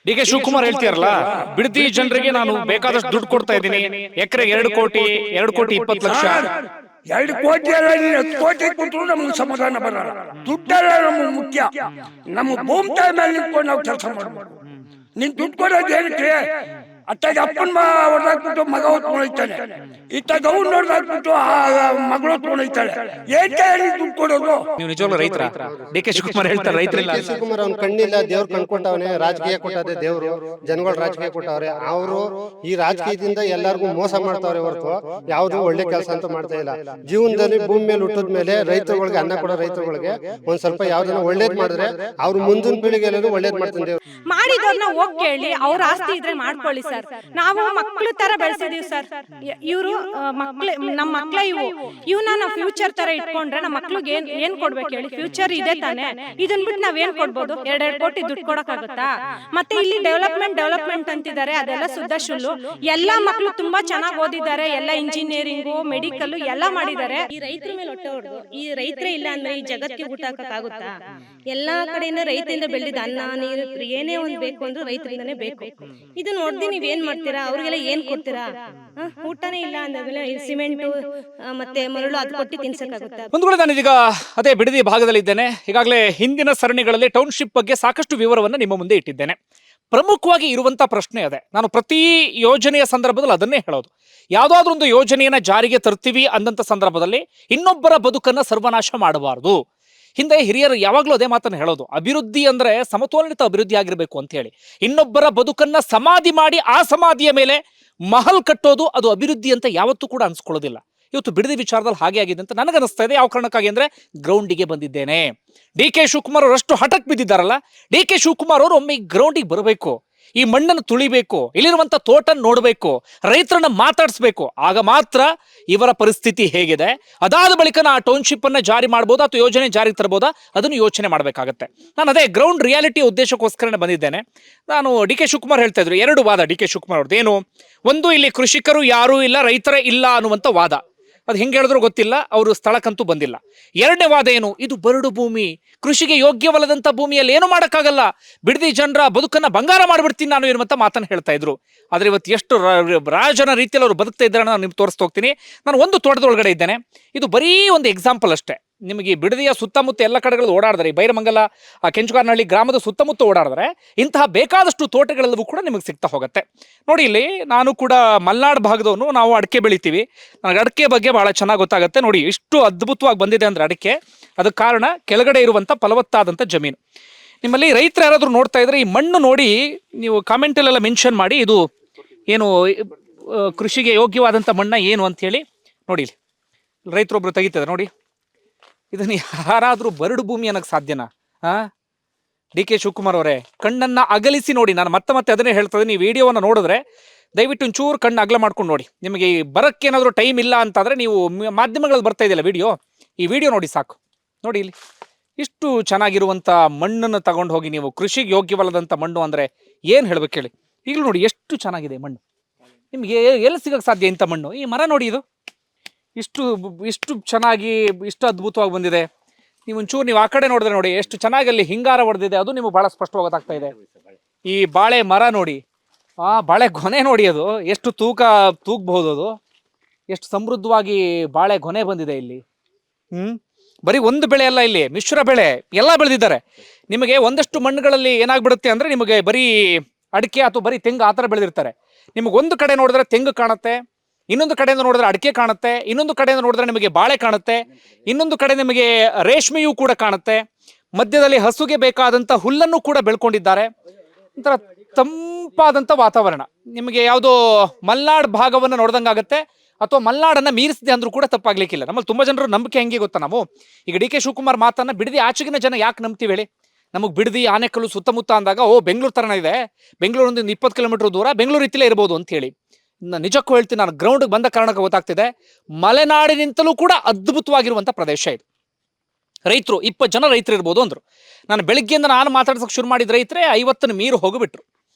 D K Shivakumar ಹೇಳ್ತೀರಲ್ಲ, Bidadi ಜನರಿಗೆ ನಾನು ಬೇಕಾದಷ್ಟು ದುಡ್ಡು ಕೊಡ್ತಾ ಇದ್ದೀನಿ, ಎಕರೆ 2 ಕೋಟಿ 2 ಕೋಟಿ 20 ಲಕ್ಷ. 2 ಕೋಟಿ ಅಲ್ಲ, 10 ಕೋಟಿ ಕೊಟ್ಟರು ನಮ್ಗೆ ಸಮಾಧಾನ ಬರಲ್ಲ. ದುಡ್ಡೆಲ್ಲ ನಮ್ಗೆ ಮುಖ್ಯ. ನಮ್ಮ ಭೂಮಿ ತಾಯಿ ಮೇಲೆ ನಿಂತ್ಕೊಂಡು ನಾವು ಕೆಲಸ ಮಾಡ್ಬೇಕು. ನೀನ್ ದುಡ್ಡು ಕೊಡೋದು ಏನಕ್ಕೆ? ಅತ್ತಾಗ ಅಪ್ಪನ ಹೊಡೆದಾಕ್ಬಿಟ್ಟು ಮಗ ಹೊತ್ಕೊಂಡೋಗ್ತಾನೆ, ಇತ್ತಾಗ ಅವ್ನು ಹೊಡೆದಾಕ್ಬಿಟ್ಟು ಮಗಳು ಹೊತ್ಕೊಂಡೋಗ್ತಾಳೆ. ಏಕೆ ದುಡ್ಡು ಕೊಡೋದು? ನೀವು ನಿಜವಾಗ್ಲೂ ರೈತರ? ಡಿ ಕೆ ಶಿವಕುಮಾರ್ ಹೇಳ್ತಾರೆ ರೈತರಿಲ್ಲ. ಡಿ ಕೆ ಶಿವಕುಮಾರ್ ಅವ್ನ ಕಣ್ಣಿಲ್ಲ, ದೇವ್ರ ಕಣ್ಕೊಟ್ಟವನೆ, ರಾಜಕೀಯ ಕೊಟ್ಟದೆ ದೇವ್ರು, ಜನಗಳು ರಾಜಕೀಯ ಕೊಟ್ಟವ್ರೆ. ಅವರು ಈ ರಾಜಕೀಯದಿಂದ ಎಲ್ಲರಿಗೂ ಮೋಸ ಮಾಡ್ತಾವ್ರೆ ಹೊರತು ಯಾವ್ದು ಒಳ್ಳೆ ಕೆಲಸ ಅಂತ ಮಾಡ್ತಾ ಇಲ್ಲ. ಜೀವನದಲ್ಲಿ ಭೂಮಿ ಮೇಲೆ ಹುಟ್ಟಿದ ಮೇಲೆ ರೈತರುಗಳಿಗೆ, ಅನ್ನ ಕೊಡೋ ರೈತರುಗಳಿಗೆ ಒಂದ್ ಸ್ವಲ್ಪ ಯಾವ್ದನ್ನ ಒಳ್ಳೇದ್ ಮಾಡಿದ್ರೆ ಅವ್ರು ಮುಂದಿನ ಪೀಳಿಗೆ ಎಲ್ಲರೂ ಒಳ್ಳೇದ್ ಮಾಡ್ತಾರೆ. ಮಾಡಿದವ್ರನ್ನ ಹೋಗಿ ಕೇಳಿ, ಅವ್ರ ಆಸ್ತಿ ಇದ್ರೆ ಮಾಡ್ಕೊಳ್ಳಿ ಸರ್. ನಾವು ಮಕ್ಳು ತರ ಬೆಳೆಸಿದೀವಿ ಸರ್. ಇವರು ನಮ್ಮ ಮಕ್ಳ ಇವನ್ನ ನಾವು ಫ್ಯೂಚರ್ ತರ ಇಟ್ಕೊಂಡ್ರೆ ನಮ್ಮ ಮಕ್ಳಿಗೆ ಏನ್ ಕೊಡ್ಬೇಕು ಹೇಳಿ? ಫ್ಯೂಚರ್ ಇದೆ ತಾನೆ. ಇದನ್ ಬಿಟ್ಟು ನಾವ್ ಏನ್ ಕೊಡ್ಬೋದು? 2 ಕೋಟಿ ದುಡ್ಡು ಕೊಡಕ್ಕಾಗುತ್ತಾ? ಮತ್ತೆ ಇಲ್ಲಿ ಡೆವಲಪ್ಮೆಂಟ್ ಅಂತಿದ್ದಾರೆ, ಅದೆಲ್ಲ ಸುದ್ದ ಸುಳ್ಳು. ಎಲ್ಲಾ ಮಕ್ಳು ತುಂಬಾ ಚೆನ್ನಾಗಿ ಓದಿದ್ದಾರೆ, ಎಲ್ಲ ಇಂಜಿನಿಯರಿಂಗು, ಮೆಡಿಕಲ್ ಎಲ್ಲ ಮಾಡಿದ್ದಾರೆ. ಈ ರೈತರ ಮೇಲೆ ಹೊಟ್ಟೆ ಹೊಡೆದು, ಈ ರೈತರೇ ಇಲ್ಲ ಅಂದ್ರೆ ಈ ಜಗತ್ತಿಗೆ ಊಟ ಹಾಕಕ್ಕಾಗುತ್ತಾ? ಎಲ್ಲಾ ಕಡೆಯಿಂದ ರೈತರಿಂದ ಬೆಳೆದಿದ್ದ ಅನ್ನ ನೀರು ಏನೇ ಒಂದ್ ಬೇಕು ಅಂದ್ರೂ ರೈತರಿಂದಾನೇ ಬೇಕು. ಇದು ನೋಡ್ದಿ ನೀವ್ ಏನ್ ಮಾಡ್ತೀರಾ? ಅವ್ರಿಗೆಲ್ಲ ಏನ್ ಕೊಡ್ತೀರಾ? ಊಟನೇ ಇಲ್ಲ ಅಂದಾಗಲೇ ಸಿಮೆಂಟ್ ಮತ್ತೆ ಮರಳು ಅದು ಕೊಟ್ಟು ತಿನ್ಸಕ್ಕಾಗುತ್ತಾ? ಒಂದು ವೇಳೆ ನಾನೀಗ ಅದೇ ಬಿಡದಿ ಭಾಗದಲ್ಲಿ ಇದ್ದೇನೆ. ಈಗಾಗಲೇ ಹಿಂದಿನ ಸರಣಿಗಳಲ್ಲಿ ಟೌನ್ಶಿಪ್ ಬಗ್ಗೆ ಸಾಕಷ್ಟು ವಿವರವನ್ನು ನಿಮ್ಮ ಮುಂದೆ ಇಟ್ಟಿದ್ದೇನೆ. ಪ್ರಮುಖವಾಗಿ ಇರುವಂತಹ ಪ್ರಶ್ನೆ ಅದೇ. ನಾನು ಪ್ರತಿ ಯೋಜನೆಯ ಸಂದರ್ಭದಲ್ಲಿ ಅದನ್ನೇ ಹೇಳೋದು. ಯಾವುದಾದ್ರೂ ಒಂದು ಯೋಜನೆಯನ್ನ ಜಾರಿಗೆ ತರ್ತೀವಿ ಅಂದಂತ ಸಂದರ್ಭದಲ್ಲಿ ಇನ್ನೊಬ್ಬರ ಬದುಕನ್ನ ಸರ್ವನಾಶ ಮಾಡಬಾರದು. ಹಿಂದೆ ಹಿರಿಯರು ಯಾವಾಗಲೂ ಅದೇ ಮಾತನ್ನು ಹೇಳೋದು, ಅಭಿವೃದ್ಧಿ ಅಂದ್ರೆ ಸಮತೋಲಿತ ಅಭಿವೃದ್ಧಿ ಆಗಿರಬೇಕು ಅಂತ ಹೇಳಿ. ಇನ್ನೊಬ್ಬರ ಬದುಕನ್ನ ಸಮಾಧಿ ಮಾಡಿ ಆ ಸಮಾಧಿಯ ಮೇಲೆ ಮಹಲ್ ಕಟ್ಟೋದು ಅದು ಅಭಿವೃದ್ಧಿ ಅಂತ ಯಾವತ್ತೂ ಕೂಡ ಅನ್ಸ್ಕೊಳ್ಳೋದಿಲ್ಲ. ಇವತ್ತು ಬಿಡದಿ ವಿಚಾರದಲ್ಲಿ ಹಾಗೆ ಆಗಿದೆ ಅಂತ ನನಗನ್ನಿಸ್ತಾ ಇದೆ. ಯಾವ ಕಾರಣಕ್ಕಾಗಿ ಅಂದ್ರೆ ಗ್ರೌಂಡಿಗೆ ಬಂದಿದ್ದೇನೆ. ಡಿ ಕೆ ಶಿವಕುಮಾರ್ ಅವರಷ್ಟು ಹಠಕ್ ಬಿದ್ದಿದ್ದಾರಲ್ಲ, ಡಿ ಕೆ ಶಿವಕುಮಾರ್ ಅವರು ಒಮ್ಮೆ ಈ ಗ್ರೌಂಡಿಗೆ ಬರಬೇಕು, ಈ ಮಣ್ಣನ್ನು ತುಳಿಬೇಕು, ಇಲ್ಲಿರುವಂತ ತೋಟ ನೋಡಬೇಕು, ರೈತರನ್ನ ಮಾತಾಡಿಸ್ಬೇಕು. ಆಗ ಮಾತ್ರ ಇವರ ಪರಿಸ್ಥಿತಿ ಹೇಗಿದೆ, ಅದಾದ ಬಳಿಕ ನಾ ಟೌನ್ಶಿಪ್ ಅನ್ನ ಜಾರಿ ಮಾಡ್ಬೋದಾ ಅಥವಾ ಯೋಜನೆ ಜಾರಿ ತರಬಹುದಾ, ಅದನ್ನು ಯೋಚನೆ ಮಾಡಬೇಕಾಗತ್ತೆ. ನಾನು ಅದೇ ಗ್ರೌಂಡ್ ರಿಯಾಲಿಟಿ ಉದ್ದೇಶಕ್ಕೋಸ್ಕರನೇ ಬಂದಿದ್ದೇನೆ. ನಾನು ಡಿ ಕೆ ಶಿವಕುಮಾರ್ ಹೇಳ್ತಾ ಇದ್ರು 2 ವಾದ ಡಿ ಕೆ ಶಿವಕುಮಾರ್ ಅವ್ರದ್ದು. ಏನು? ಒಂದು, ಇಲ್ಲಿ ಕೃಷಿಕರು ಯಾರೂ ಇಲ್ಲ, ರೈತರೇ ಇಲ್ಲ ಅನ್ನುವಂಥ ವಾದ. ಅದು ಹೆಂಗೆ ಹೇಳಿದ್ರು ಗೊತ್ತಿಲ್ಲ, ಅವರು ಸ್ಥಳಕ್ಕಂತೂ ಬಂದಿಲ್ಲ. 2ನೇ ವಾದ ಏನು? ಇದು ಬರಡು ಭೂಮಿ, ಕೃಷಿಗೆ ಯೋಗ್ಯವಲ್ಲದಂಥ ಭೂಮಿಯಲ್ಲಿ ಏನು ಮಾಡೋಕ್ಕಾಗಲ್ಲ, ಬಿಡದಿ ಜನರ ಬದುಕನ್ನ ಬಂಗಾರ ಮಾಡಿಬಿಡ್ತೀನಿ ನಾನು ಇರುವಂಥ ಮಾತನ್ನು ಹೇಳ್ತಾ ಇದ್ರು. ಆದರೆ ಇವತ್ತು ಎಷ್ಟು ರಾಜನ ರೀತಿಯಲ್ಲಿ ಅವರು ಬದುಕ್ತಾ ಇದ್ದಾರೆ ನಾನು ನಿಮ್ಗೆ ತೋರಿಸ್ತಾ ಹೋಗ್ತೀನಿ. ನಾನು ಒಂದು ತೋಟದೊಳಗಡೆ ಇದ್ದೇನೆ. ಇದು ಬರೀ ಒಂದು ಎಕ್ಸಾಂಪಲ್ ಅಷ್ಟೇ. ನಿಮಗೆ ಬಿಡದಿಯ ಸುತ್ತಮುತ್ತ ಎಲ್ಲ ಕಡೆಗಳು ಓಡಾಡಿದ್ರೆ, ಬೈರಮಂಗಲ, ಕೆಂಚುಗಾರನಹಳ್ಳಿ ಗ್ರಾಮದ ಸುತ್ತಮುತ್ತ ಓಡಾಡಿದ್ರೆ ಇಂತಹ ಬೇಕಾದಷ್ಟು ತೋಟಗಳೆಲ್ಲವೂ ಕೂಡ ನಿಮಗೆ ಸಿಗ್ತಾ ಹೋಗುತ್ತೆ. ನೋಡಿ, ಇಲ್ಲಿ ನಾನು ಕೂಡ ಮಲೆನಾಡು ಭಾಗದವನು, ನಾವು ಅಡಿಕೆ ಬೆಳಿತೀವಿ. ನನಗೆ ಅಡಿಕೆ ಬಗ್ಗೆ ಬಹಳ ಚೆನ್ನಾಗಿ ಗೊತ್ತಾಗುತ್ತೆ. ನೋಡಿ, ಇಷ್ಟು ಅದ್ಭುತವಾಗಿ ಬಂದಿದೆ ಅಂದ್ರೆ ಅಡಿಕೆ, ಅದಕ್ಕೆ ಕಾರಣ ಕೆಳಗಡೆ ಇರುವಂಥ ಫಲವತ್ತಾದಂಥ ಜಮೀನು. ನಿಮ್ಮಲ್ಲಿ ರೈತರು ಯಾರಾದರೂ ನೋಡ್ತಾ ಇದ್ರೆ ಈ ಮಣ್ಣು ನೋಡಿ, ನೀವು ಕಾಮೆಂಟಲ್ಲೆಲ್ಲ ಮೆನ್ಷನ್ ಮಾಡಿ, ಇದು ಏನು ಕೃಷಿಗೆ ಯೋಗ್ಯವಾದಂಥ ಮಣ್ಣ ಏನು ಅಂತ ಹೇಳಿ. ನೋಡಿ, ಇಲ್ಲಿ ರೈತರೊಬ್ರು ತೆಗಿತಾರೆ ನೋಡಿ, ಇದನ್ನು ಯಾರಾದರೂ ಬರಡು ಭೂಮಿ ಅನ್ನೋಕ್ಕೆ ಸಾಧ್ಯನಾ? ಡಿ ಕೆ ಶಿವಕುಮಾರ್ ಅವರೇ, ಕಣ್ಣನ್ನು ಅಗಲಿಸಿ ನೋಡಿ. ನಾನು ಮತ್ತೆ ಅದನ್ನೇ ಹೇಳ್ತಾ ಇದ್ದೀನಿ. ಈ ವಿಡಿಯೋವನ್ನು ನೋಡಿದ್ರೆ ದಯವಿಟ್ಟು ಒಂಚೂರು ಕಣ್ಣು ಅಗಲ ಮಾಡ್ಕೊಂಡು ನೋಡಿ. ನಿಮಗೆ ಬರೋಕ್ಕೆ ಏನಾದರೂ ಟೈಮ್ ಇಲ್ಲ ಅಂತಾದರೆ ನೀವು ಮಾಧ್ಯಮಗಳಲ್ಲಿ ಬರ್ತಾ ಇದೆಯಲ್ಲ ವಿಡಿಯೋ, ಈ ವಿಡಿಯೋ ನೋಡಿ ಸಾಕು. ನೋಡಿ, ಇಲ್ಲಿ ಇಷ್ಟು ಚೆನ್ನಾಗಿರುವಂಥ ಮಣ್ಣನ್ನು ತಗೊಂಡು ಹೋಗಿ ನೀವು ಕೃಷಿಗೆ ಯೋಗ್ಯವಲ್ಲದಂಥ ಮಣ್ಣು ಅಂದರೆ ಏನು ಹೇಳ್ಬೇಕು ಹೇಳಿ? ಈಗಲೂ ನೋಡಿ ಎಷ್ಟು ಚೆನ್ನಾಗಿದೆ ಮಣ್ಣು. ನಿಮಗೆ ಎಲ್ಲಿ ಸಿಗೋಕ್ಕೆ ಸಾಧ್ಯ ಇಂಥ ಮಣ್ಣು? ಈ ಮರ ನೋಡಿ, ಇದು ಇಷ್ಟು ಚೆನ್ನಾಗಿ, ಇಷ್ಟು ಅದ್ಭುತವಾಗಿ ಬಂದಿದೆ. ನೀವು ಆ ಕಡೆ ನೋಡಿದ್ರೆ ನೋಡಿ ಎಷ್ಟು ಚೆನ್ನಾಗಿ ಅಲ್ಲಿ ಹಿಂಗಾರ ಹೊಡೆದಿದೆ, ಅದು ನಿಮಗೆ ಭಾಳ ಸ್ಪಷ್ಟವಾಗಿ ಗೊತ್ತಾಗ್ತಾ ಇದೆ. ಈ ಬಾಳೆ ಮರ ನೋಡಿ, ಬಾಳೆ ಗೊನೆ ನೋಡಿ, ಅದು ಎಷ್ಟು ತೂಗಬಹುದು, ಅದು ಎಷ್ಟು ಸಮೃದ್ಧವಾಗಿ ಬಾಳೆ ಗೊನೆ ಬಂದಿದೆ ಇಲ್ಲಿ. ಬರೀ ಒಂದು ಬೆಳೆ ಅಲ್ಲ, ಇಲ್ಲಿ ಮಿಶ್ರ ಬೆಳೆ ಎಲ್ಲ ಬೆಳೆದಿದ್ದಾರೆ. ನಿಮಗೆ ಒಂದಷ್ಟು ಮಣ್ಣುಗಳಲ್ಲಿ ಏನಾಗ್ಬಿಡುತ್ತೆ ಅಂದರೆ ನಿಮಗೆ ಬರೀ ಅಡಿಕೆ ಅಥವಾ ಬರೀ ತೆಂಗು ಆ ಥರ ಬೆಳೆದಿರ್ತಾರೆ. ನಿಮಗೆ ಒಂದು ಕಡೆ ನೋಡಿದ್ರೆ ತೆಂಗು ಕಾಣುತ್ತೆ, ಇನ್ನೊಂದು ಕಡೆಯಿಂದ ನೋಡಿದ್ರೆ ಅಡಿಕೆ ಕಾಣುತ್ತೆ, ಇನ್ನೊಂದು ಕಡೆಯಿಂದ ನೋಡಿದ್ರೆ ನಿಮಗೆ ಬಾಳೆ ಕಾಣುತ್ತೆ, ಇನ್ನೊಂದು ಕಡೆ ನಿಮಗೆ ರೇಷ್ಮೆಯೂ ಕೂಡ ಕಾಣುತ್ತೆ. ಮಧ್ಯದಲ್ಲಿ ಹಸುಗೆ ಬೇಕಾದಂಥ ಹುಲ್ಲನ್ನು ಕೂಡ ಬೆಳ್ಕೊಂಡಿದ್ದಾರೆ. ಒಂಥರ ತಂಪಾದಂಥ ವಾತಾವರಣ. ನಿಮಗೆ ಯಾವುದೋ ಮಲೆನಾಡು ಭಾಗವನ್ನು ನೋಡ್ದಂಗಾಗತ್ತೆ, ಅಥವಾ ಮಲೆನಾಡನ್ನು ಮೀರಿಸಿದೆ ಅಂದ್ರೂ ಕೂಡ ತಪ್ಪಾಗ್ಲಿಕ್ಕಿಲ್ಲ. ನಮ್ಮಲ್ಲಿ ತುಂಬ ಜನರು ನಂಬಿಕೆ ಹೆಂಗೆ ಗೊತ್ತಾ? ನಾವು ಈಗ ಡಿ ಕೆ ಶಿವಕುಮಾರ್ ಮಾತನ್ನ ಬಿಡದಿ ಆಚೆಗಿನ ಜನ ಯಾಕೆ ನಂಬ್ತೀವಿ ಹೇಳಿ? ನಮಗೆ ಬಿಡದಿ, ಆನೆಕಲ್ಲು ಸುತ್ತಮುತ್ತ ಅಂದಾಗ ಬೆಂಗಳೂರು ಥರನೇ ಇದೆ, ಬೆಂಗಳೂರಿಂದ 20 ಕಿಲೋಮೀಟರ್ ದೂರ, ಬೆಂಗಳೂರು ರೀತಿಲೇ ಇರ್ಬೋದು ಅಂತ ಹೇಳಿ. ನಿಜಕ್ಕೂ ಹೇಳ್ತೀನಿ, ನಾನು ಗ್ರೌಂಡ್ಗೆ ಬಂದ ಕಾರಣಕ್ಕೆ ಗೊತ್ತಾಗ್ತಿದೆ, ಮಲೆನಾಡಿನಿಂತಲೂ ಕೂಡ ಅದ್ಭುತವಾಗಿರುವಂಥ ಪ್ರದೇಶ ಇದು. ರೈತರು 20 ಜನ ರೈತರು ಇರ್ಬೋದು ಅಂದರು. ನಾನು ಬೆಳಗ್ಗೆಯಿಂದ ನಾನು ಮಾತಾಡ್ಸೋಕೆ ಶುರು ಮಾಡಿದ ರೈತರೇ 50 ಮೀರು ಹೋಗಿಬಿಟ್ರು.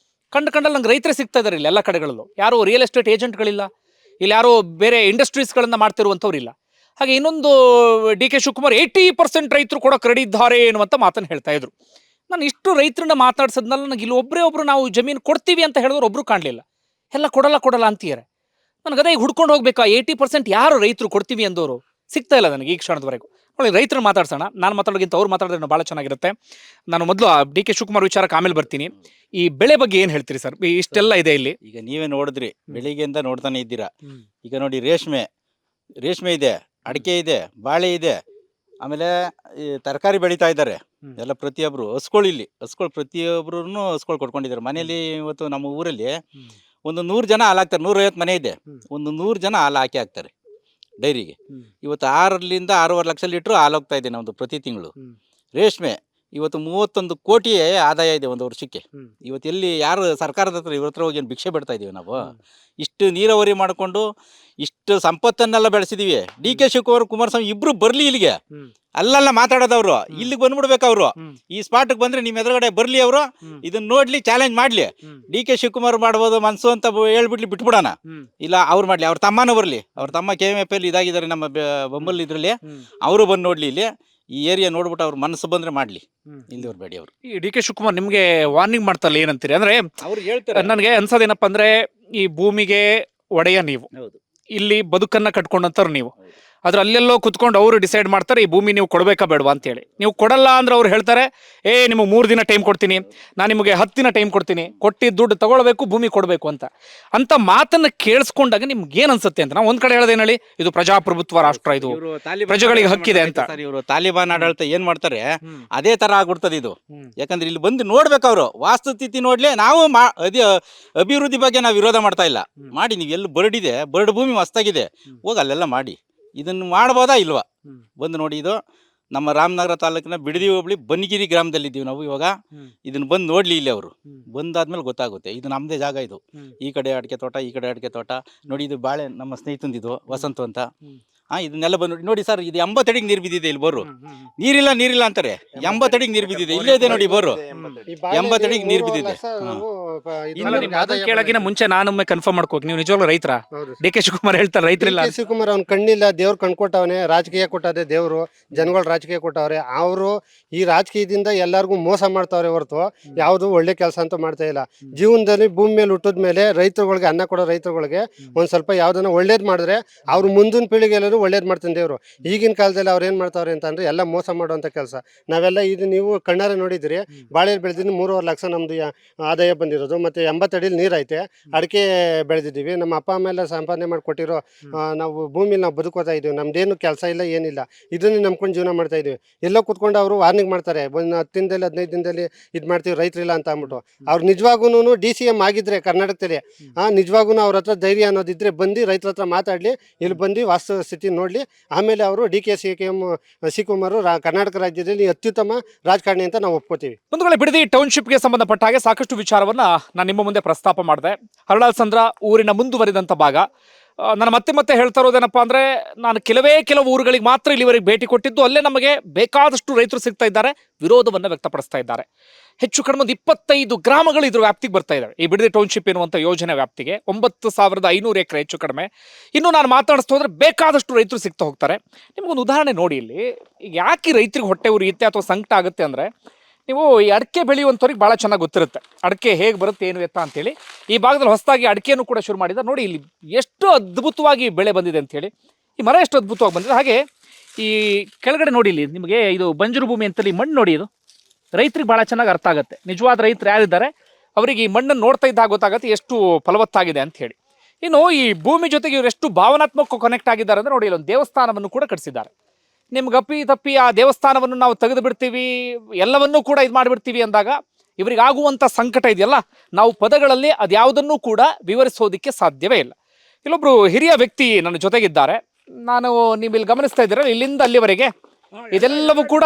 ಕಂಡಲ್ಲಿ ನಂಗೆ ರೈತರೇ ಸಿಗ್ತಾ ಇದ್ದಾರೆ ಇಲ್ಲಿ ಎಲ್ಲ ಕಡೆಗಳಲ್ಲೂ. ಯಾರು ರಿಯಲ್ ಎಸ್ಟೇಟ್ ಏಜೆಂಟ್ಗಳಿಲ್ಲ, ಇಲ್ಲಿ ಯಾರೋ ಬೇರೆ ಇಂಡಸ್ಟ್ರೀಸ್ಗಳನ್ನು ಮಾಡ್ತಿರುವಂಥವ್ರು ಇಲ್ಲ. ಹಾಗೆ ಇನ್ನೊಂದು ಡಿ ಕೆ ಶಿವಕುಮಾರ್ 80% ರೈತರು ಕೊಡೋಕೆ ರೆಡಿ ಇದ್ದಾರೆ ಎನ್ನುವಂಥ ಮಾತನ್ನು ಹೇಳ್ತಾ ಇದ್ರು. ನಾನು ಇಷ್ಟು ರೈತರನ್ನ ಮಾತಾಡ್ಸದ್ನಲ್ಲ, ನನಗೆ ಇಲ್ಲಿ ಒಬ್ಬರು ನಾವು ಜಮೀನು ಕೊಡ್ತೀವಿ ಅಂತ ಹೇಳಿದ್ರು ಒಬ್ರು ಕಾಣಲಿಲ್ಲ. ಎಲ್ಲ ಕೊಡಲ್ಲ ಅಂತೀಯಾರೆ. ನನಗೆ ಅದೇ ಹುಡ್ಕೊಂಡು ಹೋಗ್ಬೇಕಾ 80% ಯಾರು ರೈತರು ಕೊಡ್ತೀವಿ ಅಂದವರು ಸಿಗ್ತಾ ಇಲ್ಲ ನನಗೆ ಈ ಕ್ಷಣದವರೆಗೂ. ನೋಡಿ, ರೈತರನ್ನ ಮಾತಾಡ್ಸೋಣ. ನಾನು ಮಾತಾಡೋಕ್ಕಿಂತ ಅವ್ರು ಮಾತಾಡಿದ್ರೆ ಭಾಳ ಚೆನ್ನಾಗಿರುತ್ತೆ. ನಾನು ಮೊದಲು ಡಿ ಕೆ ಶಿವಕುಮಾರ್ ವಿಚಾರಕ್ಕೆ ಆಮೇಲೆ ಬರ್ತೀನಿ. ಈ ಬೆಳೆ ಬಗ್ಗೆ ಏನು ಹೇಳ್ತೀರಿ ಸರ್? ಇಷ್ಟೆಲ್ಲ ಇದೆ ಇಲ್ಲಿ. ಈಗ ನೀವೇ ನೋಡಿದ್ರಿ, ಬೆಳಿಗ್ಗೆಯಿಂದ ನೋಡ್ತಾನೆ ಇದ್ದೀರಾ. ಈಗ ನೋಡಿ, ರೇಷ್ಮೆ ಇದೆ, ಅಡಿಕೆ ಇದೆ, ಬಾಳೆ ಇದೆ, ಆಮೇಲೆ ಈ ತರಕಾರಿ ಬೆಳೀತಾ ಇದ್ದಾರೆ ಎಲ್ಲ. ಪ್ರತಿಯೊಬ್ರು ಹಸ್ಗಳು ಪ್ರತಿಯೊಬ್ರು ಹಸ್ಗಳು ಕೊಟ್ಕೊಂಡಿದ್ದಾರೆ ಮನೆಯಲ್ಲಿ. ಇವತ್ತು ನಮ್ಮ ಊರಲ್ಲಿ ಒಂದು 100 ಜನ ಹಾಲು ಹಾಕ್ತಾರೆ. 150 ಮನೆ ಇದೆ, ಒಂದು 100 ಜನ ಹಾಲು ಹಾಕ್ತಾರೆ ಡೈರಿಗೆ. ಇವತ್ತು 6ರಿಂದ 6.5 ಲಕ್ಷ ಲೀಟ್ರ್ ಹಾಲು ಹೋಗ್ತಾ ಇದೆ ನಮ್ಮದು ಪ್ರತಿ ತಿಂಗಳು. ರೇಷ್ಮೆ ಇವತ್ತು 31 ಕೋಟಿ ಆದಾಯ ಇದೆ ಒಂದು ವರ್ಷಕ್ಕೆ. ಇವತ್ತು ಎಲ್ಲಿ ಯಾರು ಸರ್ಕಾರದ ಹತ್ರ ಇವ್ರ ಹತ್ರ ಹೋಗಿ ಏನು ಭಿಕ್ಷೆ ಬಿಡ್ತಾ ಇದೀವಿ ನಾವು? ಇಷ್ಟು ನೀರಾವರಿ ಮಾಡಿಕೊಂಡು ಇಷ್ಟು ಸಂಪತ್ತನ್ನೆಲ್ಲ ಬೆಳೆಸಿದೀವಿ. ಡಿ ಕೆ ಶಿವಕುಮಾರ್, ಕುಮಾರಸ್ವಾಮಿ ಇಬ್ರು ಬರ್ಲಿ ಇಲ್ಲಿಗೆ. ಅಲ್ಲೆಲ್ಲ ಮಾತಾಡೋದವ್ರು ಇಲ್ಲಿಗೆ ಬಂದ್ಬಿಡ್ಬೇಕು. ಅವರು ಈ ಸ್ಪಾಟ್ಗೆ ಬಂದ್ರೆ ನಿಮ್ ಎದುರುಗಡೆ ಬರ್ಲಿ, ಅವರು ಇದನ್ನ ನೋಡ್ಲಿ, ಚಾಲೆಂಜ್ ಮಾಡ್ಲಿ. ಡಿ ಕೆ ಶಿವಕುಮಾರ್ ಮಾಡ್ಬೋದು ಮನ್ಸು ಅಂತ ಹೇಳ್ಬಿಟ್ಲಿ, ಬಿಟ್ಬಿಡೋಣ. ಇಲ್ಲ ಅವ್ರು ಮಾಡ್ಲಿ, ಅವ್ರ ತಮ್ಮನೂ ಬರ್ಲಿ. ಅವ್ರ ತಮ್ಮ KMF ಅಲ್ಲಿ ಇದಾಗಿದ್ದಾರೆ ನಮ್ಮ ಬೊಂಬಲ್ ಇದ್ರಲ್ಲಿ. ಅವರು ಬಂದು ನೋಡ್ಲಿ ಇಲ್ಲಿ ಈ ಏರಿಯಾ ನೋಡ್ಬಿಟ್ಟು ಅವ್ರ ಮನಸ್ಸು ಬಂದ್ರೆ ಮಾಡ್ಲಿ, ಇಲ್ಲಿವ್ರು ಬೇಡಿ. ಅವರು ಈ ಡಿ ಕೆ ಶಿವಕುಮಾರ್ ನಿಮ್ಗೆ ವಾರ್ನಿಂಗ್ ಮಾಡ್ತಾರಲ್ಲ, ಏನಂತೀರಿ? ಅಂದ್ರೆ ಅವ್ರು ಹೇಳ್ತಾರೆ, ನನಗೆ ಅನ್ಸೋದೇನಪ್ಪ ಅಂದ್ರೆ, ಈ ಭೂಮಿಗೆ ಒಡೆಯ ನೀವು, ಇಲ್ಲಿ ಬದುಕನ್ನ ಕಟ್ಕೊಂಡಂತವ್ರು ನೀವು. ಆದ್ರೆ ಅಲ್ಲೆಲ್ಲೋ ಕುತ್ಕೊಂಡು ಅವರು ಡಿಸೈಡ್ ಮಾಡ್ತಾರೆ ಈ ಭೂಮಿ ನೀವು ಕೊಡ್ಬೇಕಾ ಬೇಡವಾ ಅಂತೇಳಿ. ನೀವು ಕೊಡಲ್ಲ ಅಂದ್ರೆ ಅವ್ರು ಹೇಳ್ತಾರೆ, ನಿಮಗೆ 3 ದಿನ ಟೈಮ್ ಕೊಡ್ತೀನಿ, ನಾನು ನಿಮಗೆ 10 ದಿನ ಟೈಮ್ ಕೊಡ್ತೀನಿ, ಕೊಟ್ಟಿದ್ದ ದುಡ್ಡು ತಗೊಳ್ಬೇಕು, ಭೂಮಿ ಕೊಡಬೇಕು ಅಂತ ಮಾತನ್ನ ಕೇಳಿಸ್ಕೊಂಡಾಗ ನಿಮ್ಗೆ ಏನ್ ಅನ್ಸುತ್ತೆ ಅಂತ. ನಾವು ಒಂದ್ ಕಡೆ ಹೇಳೋದೇನು ಹೇಳಿ, ಇದು ಪ್ರಜಾಪ್ರಭುತ್ವ ರಾಷ್ಟ್ರ, ಇದು ಪ್ರಜೆಗಳಿಗೆ ಹಕ್ಕಿದೆ ಅಂತ. ಇವರು ತಾಲಿಬಾನ್ ಆಡಳಿತ ಏನ್ ಮಾಡ್ತಾರೆ ಅದೇ ತರ ಆಗ್ಬಿಡ್ತದೆ ಇದು. ಯಾಕಂದ್ರೆ ಇಲ್ಲಿ ಬಂದು ನೋಡ್ಬೇಕು ಅವರು ವಾಸ್ತುಸ್ಥಿತಿ ನೋಡ್ಲಿ. ನಾವು ಅಭಿವೃದ್ಧಿ ಬಗ್ಗೆ ನಾವು ವಿರೋಧ ಮಾಡ್ತಾ ಇಲ್ಲ. ಮಾಡಿ, ನೀವು ಎಲ್ಲಿ ಬರಡು ಭೂಮಿ ಹೊಸ್ತಾಗಿದೆ, ಹೋಗಿ ಅಲ್ಲೆಲ್ಲ ಮಾಡಿ. ಇದನ್ನು ಮಾಡ್ಬೋದಾ ಇಲ್ವಾ? ಬಂದು ನೋಡಿ. ಇದು ನಮ್ಮ ರಾಮನಗರ ತಾಲೂಕಿನ ಬಿಡದಿ ಹೋಬಳಿ ಬನ್ನಿಗಿರಿ ಗ್ರಾಮದಲ್ಲಿದ್ದೀವಿ ನಾವು ಇವಾಗ. ಇದನ್ನ ಬಂದು ನೋಡ್ಲಿ ಇಲ್ಲಿ. ಅವರು ಬಂದಾದ್ಮೇಲೆ ಗೊತ್ತಾಗುತ್ತೆ. ಇದು ನಮ್ಮದೇ ಜಾಗ. ಇದು ಈ ಕಡೆ ಅಡಿಕೆ ತೋಟ, ಈ ಕಡೆ ಅಡಿಕೆ ತೋಟ ನೋಡಿ. ಇದು ಬಾಳೆ ನಮ್ಮ ಸ್ನೇಹಿತಂದಿದು ವಸಂತ ಅಂತ. ಇದನ್ನೆಲ್ಲ ಬಂದು ನೋಡಿ ಸರ್. ಇದು 80 ಅಡಿಗೆ ನೀರು ಬಿದ್ದಿದೆ ಇಲ್ಲಿ. ಬೋರು ನೀರಿಲ್ಲ ಅಂತಾರೆ. 80 ಅಡಿಗೆ ನೀರು ಬಿದ್ದಿದೆ. ಇಲ್ಲೇ ಇದೆ ನೋಡಿ ಬೋರು. 80 ಅಡಿಗೆ ನೀರು ಬಿದ್ದಿದೆ. ಕೇಳಕಿನ ಮುಂಚೆ ನಾನೊಮ್ಮೆ ಕನ್ಫರ್ಮ್ ಮಾಡ್ಕೋಬೇಕು, ನೀವು ನಿಜವಾಗ್ಲೂ ರೈತರ? ಡಿ ಕೆ ಶಿವಕುಮಾರ್ ಹೇಳ್ತಾರೆ ರೈತರಿಲ್ಲ. ಶಿವಕುಮಾರ್ ಅವ್ನ ಕಣ್ಣಿಲ್ಲ, ದೇವ್ರು ಕಣ್ಕೊಟ್ಟವನೆ. ರಾಜಕೀಯ ಕೊಟ್ಟದೆ ದೇವ್ರು, ಜನಗಳು ರಾಜಕೀಯ ಕೊಟ್ಟವ್ರೆ. ಅವರು ಈ ರಾಜಕೀಯದಿಂದ ಎಲ್ಲರಿಗೂ ಮೋಸ ಮಾಡ್ತಾವ್ರೆ ಹೊರತು ಯಾವುದು ಒಳ್ಳೆ ಕೆಲಸ ಅಂತ ಮಾಡ್ತಾ ಇಲ್ಲ. ಜೀವನದಲ್ಲಿ ಭೂಮಿ ಮೇಲೆ ಹುಟ್ಟಿದ ಮೇಲೆ ರೈತರುಗಳಿಗೆ, ಅನ್ನ ಕೊಡೋ ರೈತರುಗಳಿಗೆ ಒಂದ್ ಸ್ವಲ್ಪ ಯಾವ್ದನ್ನ ಒಳ್ಳೇದ್ ಮಾಡಿದ್ರೆ ಅವ್ರು ಮುಂದಿನ ಪೀಳಿಗೆ ಎಲ್ಲರೂ ಒಳ್ಳೇದ್ ಮಾಡ್ತಾನೆ ದೇವ್ರು. ಈಗಿನ ಕಾಲದಲ್ಲಿ ಅವ್ರು ಏನ್ ಮಾಡ್ತಾವ್ರೆ ಅಂತಂದ್ರೆ ಎಲ್ಲ ಮೋಸ ಮಾಡುವಂತ ಕೆಲಸ. ನಾವೆಲ್ಲ ಇದು ನೀವು ಕಣ್ಣಾರೆ ನೋಡಿದ್ರಿ. ಬಾಳೆ ಬೆಳೆದಿದ್ದು 3.5 ಲಕ್ಷ ನಮ್ದು ಆದಾಯ ಬಂದಿರೋದು. ಮತ್ತೆ 80 ಅಡಿಲಿ ನೀರ್ ಐತೆ. ಅಡಿಕೆ ಬೆಳೆದಿದ್ದೀವಿ. ನಮ್ಮ ಅಪ್ಪ ಅಮ್ಮ ಎಲ್ಲ ಸಂಪಾದನೆ ಮಾಡಿ ಕೊಟ್ಟಿರೋ ನಾವು ಭೂಮಿಲಿ ನಾವು ಬದುಕೋತಾ ಇದೀವಿ. ನಮ್ದೇನು ಕೆಲಸ ಇಲ್ಲ, ಏನಿಲ್ಲ. ಇದನ್ನೇ ನಂಬ್ಕೊಂಡು ಜೀವನ ಮಾಡ್ತಾ ಇದೀವಿ. ಎಲ್ಲೋ ಕುತ್ಕೊಂಡು ಅವರು ವಾರ್ನಿಂಗ್ ಮಾಡ್ತಾರೆ, ಒಂದು 10 ದಿನದಲ್ಲಿ 15 ದಿನದಲ್ಲಿ ಇದು ಮಾಡ್ತೀವಿ ರೈತರಿಲ್ಲ ಅಂತ ಅಂದ್ಬಿಟ್ಟು. ಅವ್ರು ನಿಜವಾಗೂ DCM ಆಗಿದ್ರೆ ಕರ್ನಾಟಕದಲ್ಲಿ, ನಿಜವಾಗೂ ಅವ್ರ ಹತ್ರ ಧೈರ್ಯ ಅನ್ನೋದಿದ್ರೆ ಬಂದು ರೈತರ ಹತ್ರ ಮಾತಾಡ್ಲಿ, ಇಲ್ಲಿ ಬಂದು ವಾಸ್ತವ ಸ್ಥಿತಿ ನೋಡ್ಲಿ. ಆಮೇಲೆ ಅವರು DK ಶಿವಕುಮಾರ್ ಕರ್ನಾಟಕ ರಾಜ್ಯದಲ್ಲಿ ಅತ್ಯುತ್ತಮ ರಾಜಕಾರಣಿ ಅಂತ ನಾವು ಒಪ್ಕೋತೀವಿ. ಒಂದು ವೇಳೆ ಬಿಡದಿ ಟೌನ್ಶಿಪ್ಗೆ ಸಂಬಂಧಪಟ್ಟ ಹಾಗೆ ಸಾಕಷ್ಟು ವಿಚಾರವನ್ನ ನಾನು ನಿಮ್ಮ ಮುಂದೆ ಪ್ರಸ್ತಾಪ ಮಾಡಿದೆ. ಹರಳಾಸಂದ್ರ ಊರಿನ ಮುಂದುವರಿದಂತ ಭಾಗ. ನಾನು ಮತ್ತೆ ಹೇಳ್ತಾ ಇರೋದೇನಪ್ಪ ಅಂದ್ರೆ, ನಾನು ಕೆಲವು ಊರುಗಳಿಗೆ ಮಾತ್ರ ಇಲ್ಲಿವರೆಗೆ ಭೇಟಿ ಕೊಟ್ಟಿದ್ದು. ಅಲ್ಲೇ ನಮಗೆ ಬೇಕಾದಷ್ಟು ರೈತರು ಸಿಗ್ತಾ ಇದ್ದಾರೆ, ವಿರೋಧವನ್ನ ವ್ಯಕ್ತಪಡಿಸ್ತಾ ಇದ್ದಾರೆ. ಹೆಚ್ಚು ಕಡಿಮೆ 25 ಗ್ರಾಮಗಳು ಇದ್ರ ವ್ಯಾಪ್ತಿಗೆ ಬರ್ತಾ ಇದ್ದಾವೆ. ಈ ಬಿಡದಿ ಟೌನ್ಶಿಪ್ ಎನ್ನುವಂಥ ಯೋಜನೆ ವ್ಯಾಪ್ತಿಗೆ 9500 ಎಕರೆ ಹೆಚ್ಚು ಕಡಿಮೆ. ಇನ್ನು ನಾನು ಮಾತಾಡಿಸ್ತಾ ಹೋದ್ರೆ ಬೇಕಾದಷ್ಟು ರೈತರು ಸಿಗ್ತಾ ಹೋಗ್ತಾರೆ. ನಿಮ್ಗೊಂದು ಉದಾಹರಣೆ ನೋಡಿ. ಇಲ್ಲಿ ಯಾಕೆ ರೈತರಿಗೆ ಹೊಟ್ಟೆ ಉರಿಯುತ್ತೆ ಅಥವಾ ಸಂಕಟ ಆಗುತ್ತೆ ಅಂದ್ರೆ, ನೀವು ಈ ಅಡಿಕೆ ಬೆಳೆಯುವಂಥವ್ರಿಗೆ ಭಾಳ ಚೆನ್ನಾಗಿ ಗೊತ್ತಿರುತ್ತೆ ಅಡಿಕೆ ಹೇಗೆ ಬರುತ್ತೆ ಏನು ಎತ್ತ ಅಂತೇಳಿ. ಈ ಭಾಗದಲ್ಲಿ ಹೊಸದಾಗಿ ಅಡಿಕೆಯನ್ನು ಕೂಡ ಶುರು ಮಾಡಿದ್ದಾರೆ. ನೋಡಿ ಇಲ್ಲಿ ಎಷ್ಟು ಅದ್ಭುತವಾಗಿ ಬೆಳೆ ಬಂದಿದೆ ಅಂತೇಳಿ. ಈ ಮರ ಎಷ್ಟು ಅದ್ಭುತವಾಗಿ ಬಂದಿದೆ. ಹಾಗೆ ಈ ಕೆಳಗಡೆ ನೋಡಿ, ಇಲ್ಲಿ ನಿಮಗೆ ಇದು ಬಂಜರು ಭೂಮಿ ಅಂತಲ್ಲಿ ಮಣ್ಣು ನೋಡಿ. ಇದು ರೈತರಿಗೆ ಭಾಳ ಚೆನ್ನಾಗಿ ಅರ್ಥ ಆಗುತ್ತೆ. ನಿಜವಾದ ರೈತರು ಯಾರಿದ್ದಾರೆ ಅವರಿಗೆ ಈ ಮಣ್ಣನ್ನು ನೋಡ್ತಾ ಇದ್ದಾಗ ಗೊತ್ತಾಗುತ್ತೆ ಎಷ್ಟು ಫಲವತ್ತಾಗಿದೆ ಅಂತ ಹೇಳಿ. ಇನ್ನು ಈ ಭೂಮಿ ಜೊತೆಗೆ ಇವರು ಎಷ್ಟು ಭಾವನಾತ್ಮಕ ಕನೆಕ್ಟ್ ಆಗಿದ್ದಾರೆ ಅಂದರೆ ನೋಡಿ, ಇಲ್ಲೊಂದು ದೇವಸ್ಥಾನವನ್ನು ಕೂಡ ಕಟ್ಟಿಸಿದ್ದಾರೆ. ನಿಮ್ಗೆ ತಪ್ಪಿ ಆ ದೇವಸ್ಥಾನವನ್ನು ನಾವು ತೆಗೆದು ಬಿಡ್ತೀವಿ, ಎಲ್ಲವನ್ನೂ ಕೂಡ ಇದು ಮಾಡಿಬಿಡ್ತೀವಿ ಅಂದಾಗ ಇವರಿಗೆ ಆಗುವಂಥ ಸಂಕಟ ಇದೆಯಲ್ಲ, ನಾವು ಪದಗಳಲ್ಲಿ ಅದ್ಯಾವುದನ್ನು ಕೂಡ ವಿವರಿಸೋದಕ್ಕೆ ಸಾಧ್ಯವೇ ಇಲ್ಲ. ಇಲ್ಲೊಬ್ರು ಹಿರಿಯ ವ್ಯಕ್ತಿ ನನ್ನ ಜೊತೆಗಿದ್ದಾರೆ. ನೀವು ಇಲ್ಲಿ ಗಮನಿಸ್ತಾ ಇದ್ದೀರಲ್ಲ, ಇಲ್ಲಿಂದ ಅಲ್ಲಿವರೆಗೆ ಇದೆಲ್ಲವೂ ಕೂಡ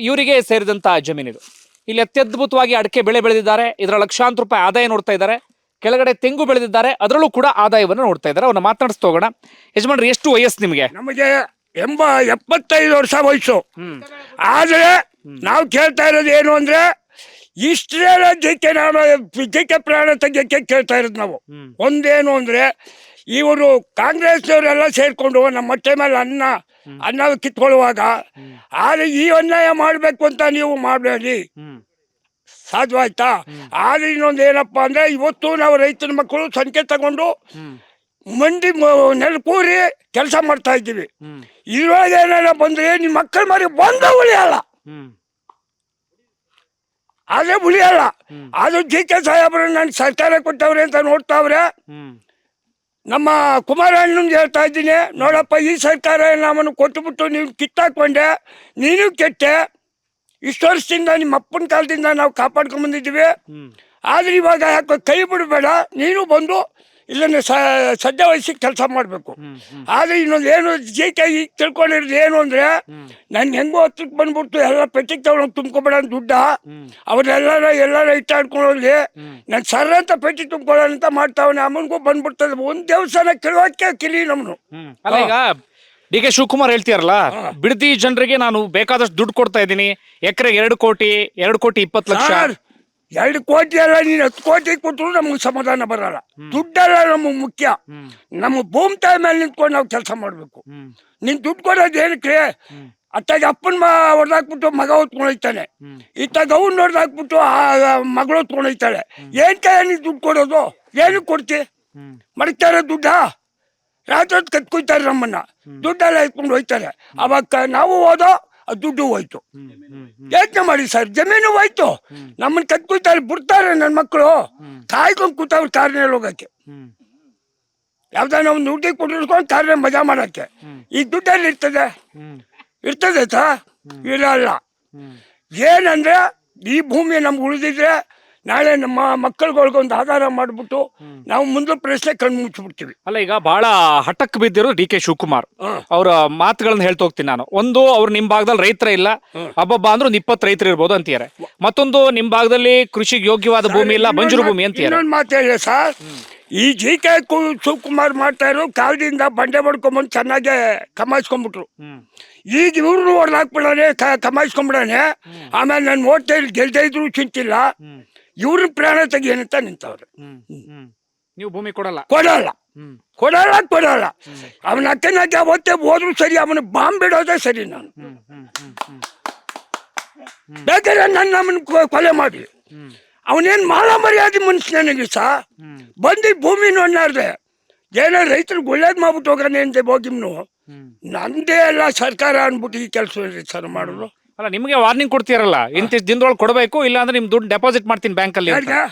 ಇವರಿಗೆ ಸೇರಿದಂಥ ಜಮೀನಿದು. ಇಲ್ಲಿ ಅತ್ಯದ್ಭುತವಾಗಿ ಅಡಿಕೆ ಬೆಳೆದಿದ್ದಾರೆ. ಇದರ ಲಕ್ಷಾಂತರ ರೂಪಾಯಿ ಆದಾಯ ನೋಡ್ತಾ ಇದ್ದಾರೆ. ಕೆಳಗಡೆ ತೆಂಗು ಬೆಳೆದಿದ್ದಾರೆ, ಅದರಲ್ಲೂ ಕೂಡ ಆದಾಯವನ್ನು ನೋಡ್ತಾ ಇದ್ದಾರೆ. ಅವ್ರನ್ನ ಮಾತನಾಡಿಸ್ತಾ ಹೋಗೋಣ. ಯಜಮಾನ್ರಿ, ಎಷ್ಟು ವಯಸ್ಸು ನಿಮಗೆ? ನಮಗೆ 75 ವರ್ಷ ವಯಸ್ಸು. ಆದ್ರೆ ನಾವು ಕೇಳ್ತಾ ಇರೋದು ಏನು ಅಂದ್ರೆ, ಇಷ್ಟೇ ರಾಜ್ಯಕ್ಕೆ ನಾವು ವಿದ್ಯಕ್ಕೆ ಪ್ರಾಣ ತೆಗೆಯಕ್ಕೆ ಕೇಳ್ತಾ ಇರೋದು ನಾವು. ಒಂದೇನು ಅಂದ್ರೆ, ಇವರು ಕಾಂಗ್ರೆಸ್ನವರೆಲ್ಲ ಸೇರ್ಕೊಂಡು ನಮ್ಮ ಹೊಟ್ಟೆ ಮೇಲೆ ಅನ್ನ ಕಿತ್ಕೊಳ್ಳುವಾಗ, ಆದ್ರೆ ಈ ಅನ್ಯಾಯ ಮಾಡಬೇಕು ಅಂತ ನೀವು ಮಾಡಬೇಡಿ. ಸಾಧ್ಯವಾಯ್ತಾ? ಆದ್ರೆ ಇನ್ನೊಂದು ಏನಪ್ಪ ಅಂದ್ರೆ, ಇವತ್ತು ನಾವು ರೈತನ ಮಕ್ಕಳು ಸಂಖ್ಯೆ ತಗೊಂಡು ಮಂಡಿ ನೆಲ ಕೂರಿ ಕೆಲಸ ಮಾಡ್ತಾ ಇದ್ದೀವಿ. ಇದ್ರೊಳಗೆ ಏನಾರ ಬಂದ್ರೆ ನಿಮ್ಮ ಮಕ್ಕಳ ಮರಿ ಬಂದ ಉಳಿಯಲ್ಲ, ಅದೇ ಉಳಿಯಲ್ಲ. ಅದು ಕೆ ಸಾಹೇಬ್ರು ನನ್ಗೆ ಸರ್ಕಾರ ಕೊಟ್ಟವ್ರೆ ಅಂತ ನೋಡ್ತಾವ್ರೆ. ನಮ್ಮ ಕುಮಾರಣ್ಣಂಗೆ ಹೇಳ್ತಾ ಇದ್ದೀನಿ, ನೋಡಪ್ಪ, ಈ ಸರ್ಕಾರ ನಮ್ಮನ್ನು ಕೊಟ್ಟುಬಿಟ್ಟು ನೀವು ಕಿತ್ತಾಕೊಂಡೆ, ನೀನು ಕೆಟ್ಟೆ. ಇಷ್ಟು ವರ್ಷದಿಂದ ನಿಮ್ಮ ಅಪ್ಪನ ಕಾಲದಿಂದ ನಾವು ಕಾಪಾಡ್ಕೊಂಡ್ ಬಂದಿದ್ದೀವಿ. ಆದ್ರೆ ಇವಾಗ ಯಾಕೆ ಕೈ ಬಿಡಬೇಡ, ನೀನು ಬಂದು ಇಲ್ಲೇ ಸದ್ಯ ವಯಸ್ಸಿಗೆ ಕೆಲಸ ಮಾಡಬೇಕು. ಆದ್ರೆ ಇನ್ನೊಂದು ಏನು ಜೀಕೆ ಈಗ ತಿಳ್ಕೊಂಡಿರೋದು ಏನು ಅಂದ್ರೆ, ನನ್ಗೆ ಹೆಂಗೋ ಹತ್ರಕ್ಕೆ ಬಂದ್ಬಿಟ್ಟು ಎಲ್ಲ ಪೆಟ್ಟಿಗೆ ತಗೊಂಡು ತುಂಬ್ಕೊಬೇಡ ದುಡ್ಡ, ಅವ್ರೆಲ್ಲಾರ ಇಟ್ಟಾಡ್ಕೊಂಡೋಗ್ಲಿ, ನಾನು ಸರ್ ಅಂತ ಪೆಟ್ಟಿ ತುಂಬ್ಕೊಳ್ಳೋ ಅಂತ ಮಾಡ್ತಾವನೆ. ಅಮ್ಮನಿಗೂ ಬಂದ್ಬಿಡ್ತದೆ. ಒಂದ್ ದೇವಸ್ಥಾನ ಕೇಳೋಕೆ ಕಿಲಿ ನಮ್ನು. ಅಲ್ಲ, ಈಗ ಡಿ ಕೆ ಶಿವಕುಮಾರ್ ಹೇಳ್ತೀರಲ್ಲ, ಬಿಡದಿ ಜನರಿಗೆ ನಾನು ಬೇಕಾದಷ್ಟು ದುಡ್ಡು ಕೊಡ್ತಾ ಇದ್ದೀನಿ, ಎಕರೆಗೆ 2 ಕೋಟಿ 20 ಲಕ್ಷ. 2 ಕೋಟಿ ಅಲ್ಲ, ನೀನು 10 ಕೋಟಿ ಕೊಟ್ಟರು ನಮ್ಗೆ ಸಮಾಧಾನ ಬರಲ್ಲ. ದುಡ್ಡೆಲ್ಲ ನಮಗೆ ಮುಖ್ಯ. ನಮ್ಮ ಭೂಮಿ ತಾಯಿ ಮೇಲೆ ನಿಂತ್ಕೊಂಡು ನಾವು ಕೆಲಸ ಮಾಡ್ಬೇಕು. ನೀನ್ ದುಡ್ಡು ಕೊಡೋದು ಏನಕ್ಕೆ? ಅತ್ತಾಗ ಅಪ್ಪನ ಹೊಡೆದಾಕ್ಬಿಟ್ಟು ಮಗ ಹೊತ್ಕೊಂಡು ಹೋಯ್ತಾನೆ, ಇತ್ತಾಗ ಅವ್ನ ಹೊಡೆದಾಕ್ಬಿಟ್ಟು ಮಗಳು ಹೊತ್ಕೊಂಡು ಹೋಯ್ತಾಳೆ. ಏನ್ ಕೈ ನೀನು ದುಡ್ಡು ಕೊಡೋದು? ಏನಕ್ಕೆ ಕೊಡ್ತಿ? ಮಡಗ್ತಾರೆ ದುಡ್ಡ, ರಾತ್ರಿ ಕತ್ಕೊಯ್ತಾರೆ ನಮ್ಮನ್ನ, ದುಡ್ಡೆಲ್ಲ ಎತ್ಕೊಂಡು ಹೋಯ್ತಾರೆ. ಅವಾಗ ನಾವು ಹೋದೋ ದುಡ್ಡು ಹೋಯ್ತು. ಯೋಚನೆ ಮಾಡಿ ಸರ್, ಜಮೀನು ಹೋಯ್ತು, ನಮ್ಮನ್ನ ಕತ್ಕೊಯ್ತಾರೆ, ಬಿಡ್ತಾರೆ. ನನ್ನ ಮಕ್ಕಳು ಕಾಯ್ಕೊಂಡು ಕೂತವ್ರು ಕಾರ್ನಲ್ಲಿ ಹೋಗಕ್ಕೆ, ಯಾವ್ದಾನ ಒಂದು ದುಡ್ಡಿ ಕೊಟ್ಟಿರ್ಕೊಂಡು ಕಾರ್ನ ಮಜಾ ಮಾಡಕ್ಕೆ. ಈ ದುಡ್ಡಲ್ಲಿ ಇರ್ತದೆ ತಾ ಇರಲ್ಲ. ಏನಂದ್ರೆ, ಈ ಭೂಮಿ ನಮ್ಗೆ ಉಳಿದಿದ್ರೆ ನಾಳೆ ನಮ್ಮ ಮಕ್ಕಳುಗಳಿಗೊಂದು ಆಧಾರ ಮಾಡ್ಬಿಟ್ಟು ನಾವು ಮುಂದೆ ಪ್ರಶ್ನೆ ಕಣ್ಣು ಮುಚ್ಚಿಬಿಡ್ತೀವಿ. ಅಲ್ಲ, ಈಗ ಬಹಳ ಹಠಕ್ ಬಿದ್ದಿರೋ ಡಿ ಕೆ ಶಿವಕುಮಾರ್ ಅವರ ಮಾತುಗಳನ್ನ ಹೇಳ್ತಾ ಹೋಗ್ತೀನಿ ನಾನು. ಒಂದು, ಅವ್ರು ನಿಮ್ ಭಾಗದಲ್ಲಿ ರೈತರ ಇಲ್ಲ, ಹಬ್ಬಬ್ಬ ಅಂದ್ರೆ ಒಂದು 20 ರೈತರು ಇರ್ಬೋದು ಅಂತೀಯಾರೆ. ಮತ್ತೊಂದು, ನಿಮ್ ಭಾಗದಲ್ಲಿ ಕೃಷಿಗೆ ಯೋಗ್ಯವಾದ ಭೂಮಿ ಇಲ್ಲ, ಬಂಜರು ಭೂಮಿ ಅಂತೀಯಾರೆ. ಇನ್ನೊಂದು ಮಾತು ಹೇಳಿ ಸರ್, ಈ ಜಿ ಕೆ ಶಿವಕುಮಾರ್ ಮಾಡ್ತಾ ಇರೋ ಕಾಲದಿಂದ ಬಂಡೆ ಬಡ್ಕೊಂಬಂದು ಚೆನ್ನಾಗೆ ಕಮಾಯಿಸ್ಕೊಂಡ್ಬಿಟ್ರು. ಈಗ ಇವ್ರನ್ನ ಹೊಡೆದಾಕ್ಬಿಡಾನೆ, ಕಮಾಯಿಸ್ಕೊಂಡ್ಬಿಡಾನೆ. ಆಮೇಲೆ ನಾನು ಓದ್ತಾ ಗೆಲ್ತಾ ಇದ್ರು ಚಿಂತಿಲ್ಲ, ಇವ್ರನ್ನ ಪ್ರಾಣ ತೆಗಿಯಂತ ನಿಂತವ್ರೆ. ನೀವು ಭೂಮಿ ಕೊಡಲ್ಲ? ಕೊಡಲ್ಲ. ಅವನ ಅಕ್ಕನಾಗೆ ಅವತ್ತೇ ಹೋದ್ರು ಸರಿ, ಅವನ ಬಾಂಬ್ ಬಿಡೋದೇ ಸರಿ. ನಾನು ಬೇಕಾದ್ರೆ ನಮ್ಮನ್ನ ಕೊಲೆ ಮಾಡಿ, ಅವನೇನ್ ಮಾಳ ಮರ್ಯಾದೆ ಮನುಷ್ಯನಿಗೆ ಸಹ ಬಂದು ಭೂಮಿ ನೋಡ್ನಾರ್ದೆ ಏನೋ ರೈತರಿಗೆ ಒಳ್ಳೇದ್ ಮಾಡ್ಬಿಟ್ಟು ಹೋಗೋಣ ಅಂದೆ ಹೋಗಿಮ್ನು. ನಂದೇ ಎಲ್ಲ ಸರ್ಕಾರ ಅನ್ಬಿಟ್ಟು ಈ ಕೆಲಸ ಸರ್ ಮಾಡೋದು. ಅಲ್ಲ, ನಿಮಗೆ ವಾರ್ನಿಂಗ್ ಕೊಡ್ತೀರಲ್ಲ, ಇಂತಿಷ್ಟು ದಿನದೊಳಗೆ ಕೊಡಬೇಕು, ಇಲ್ಲ ಅಂದ್ರೆ ನಿಮ್ ದುಡ್ಡು ಡೆಪಾಸಿಟ್ ಮಾಡ್ತೀನಿ ಬ್ಯಾಂಕ್ ಅಲ್ಲಿ.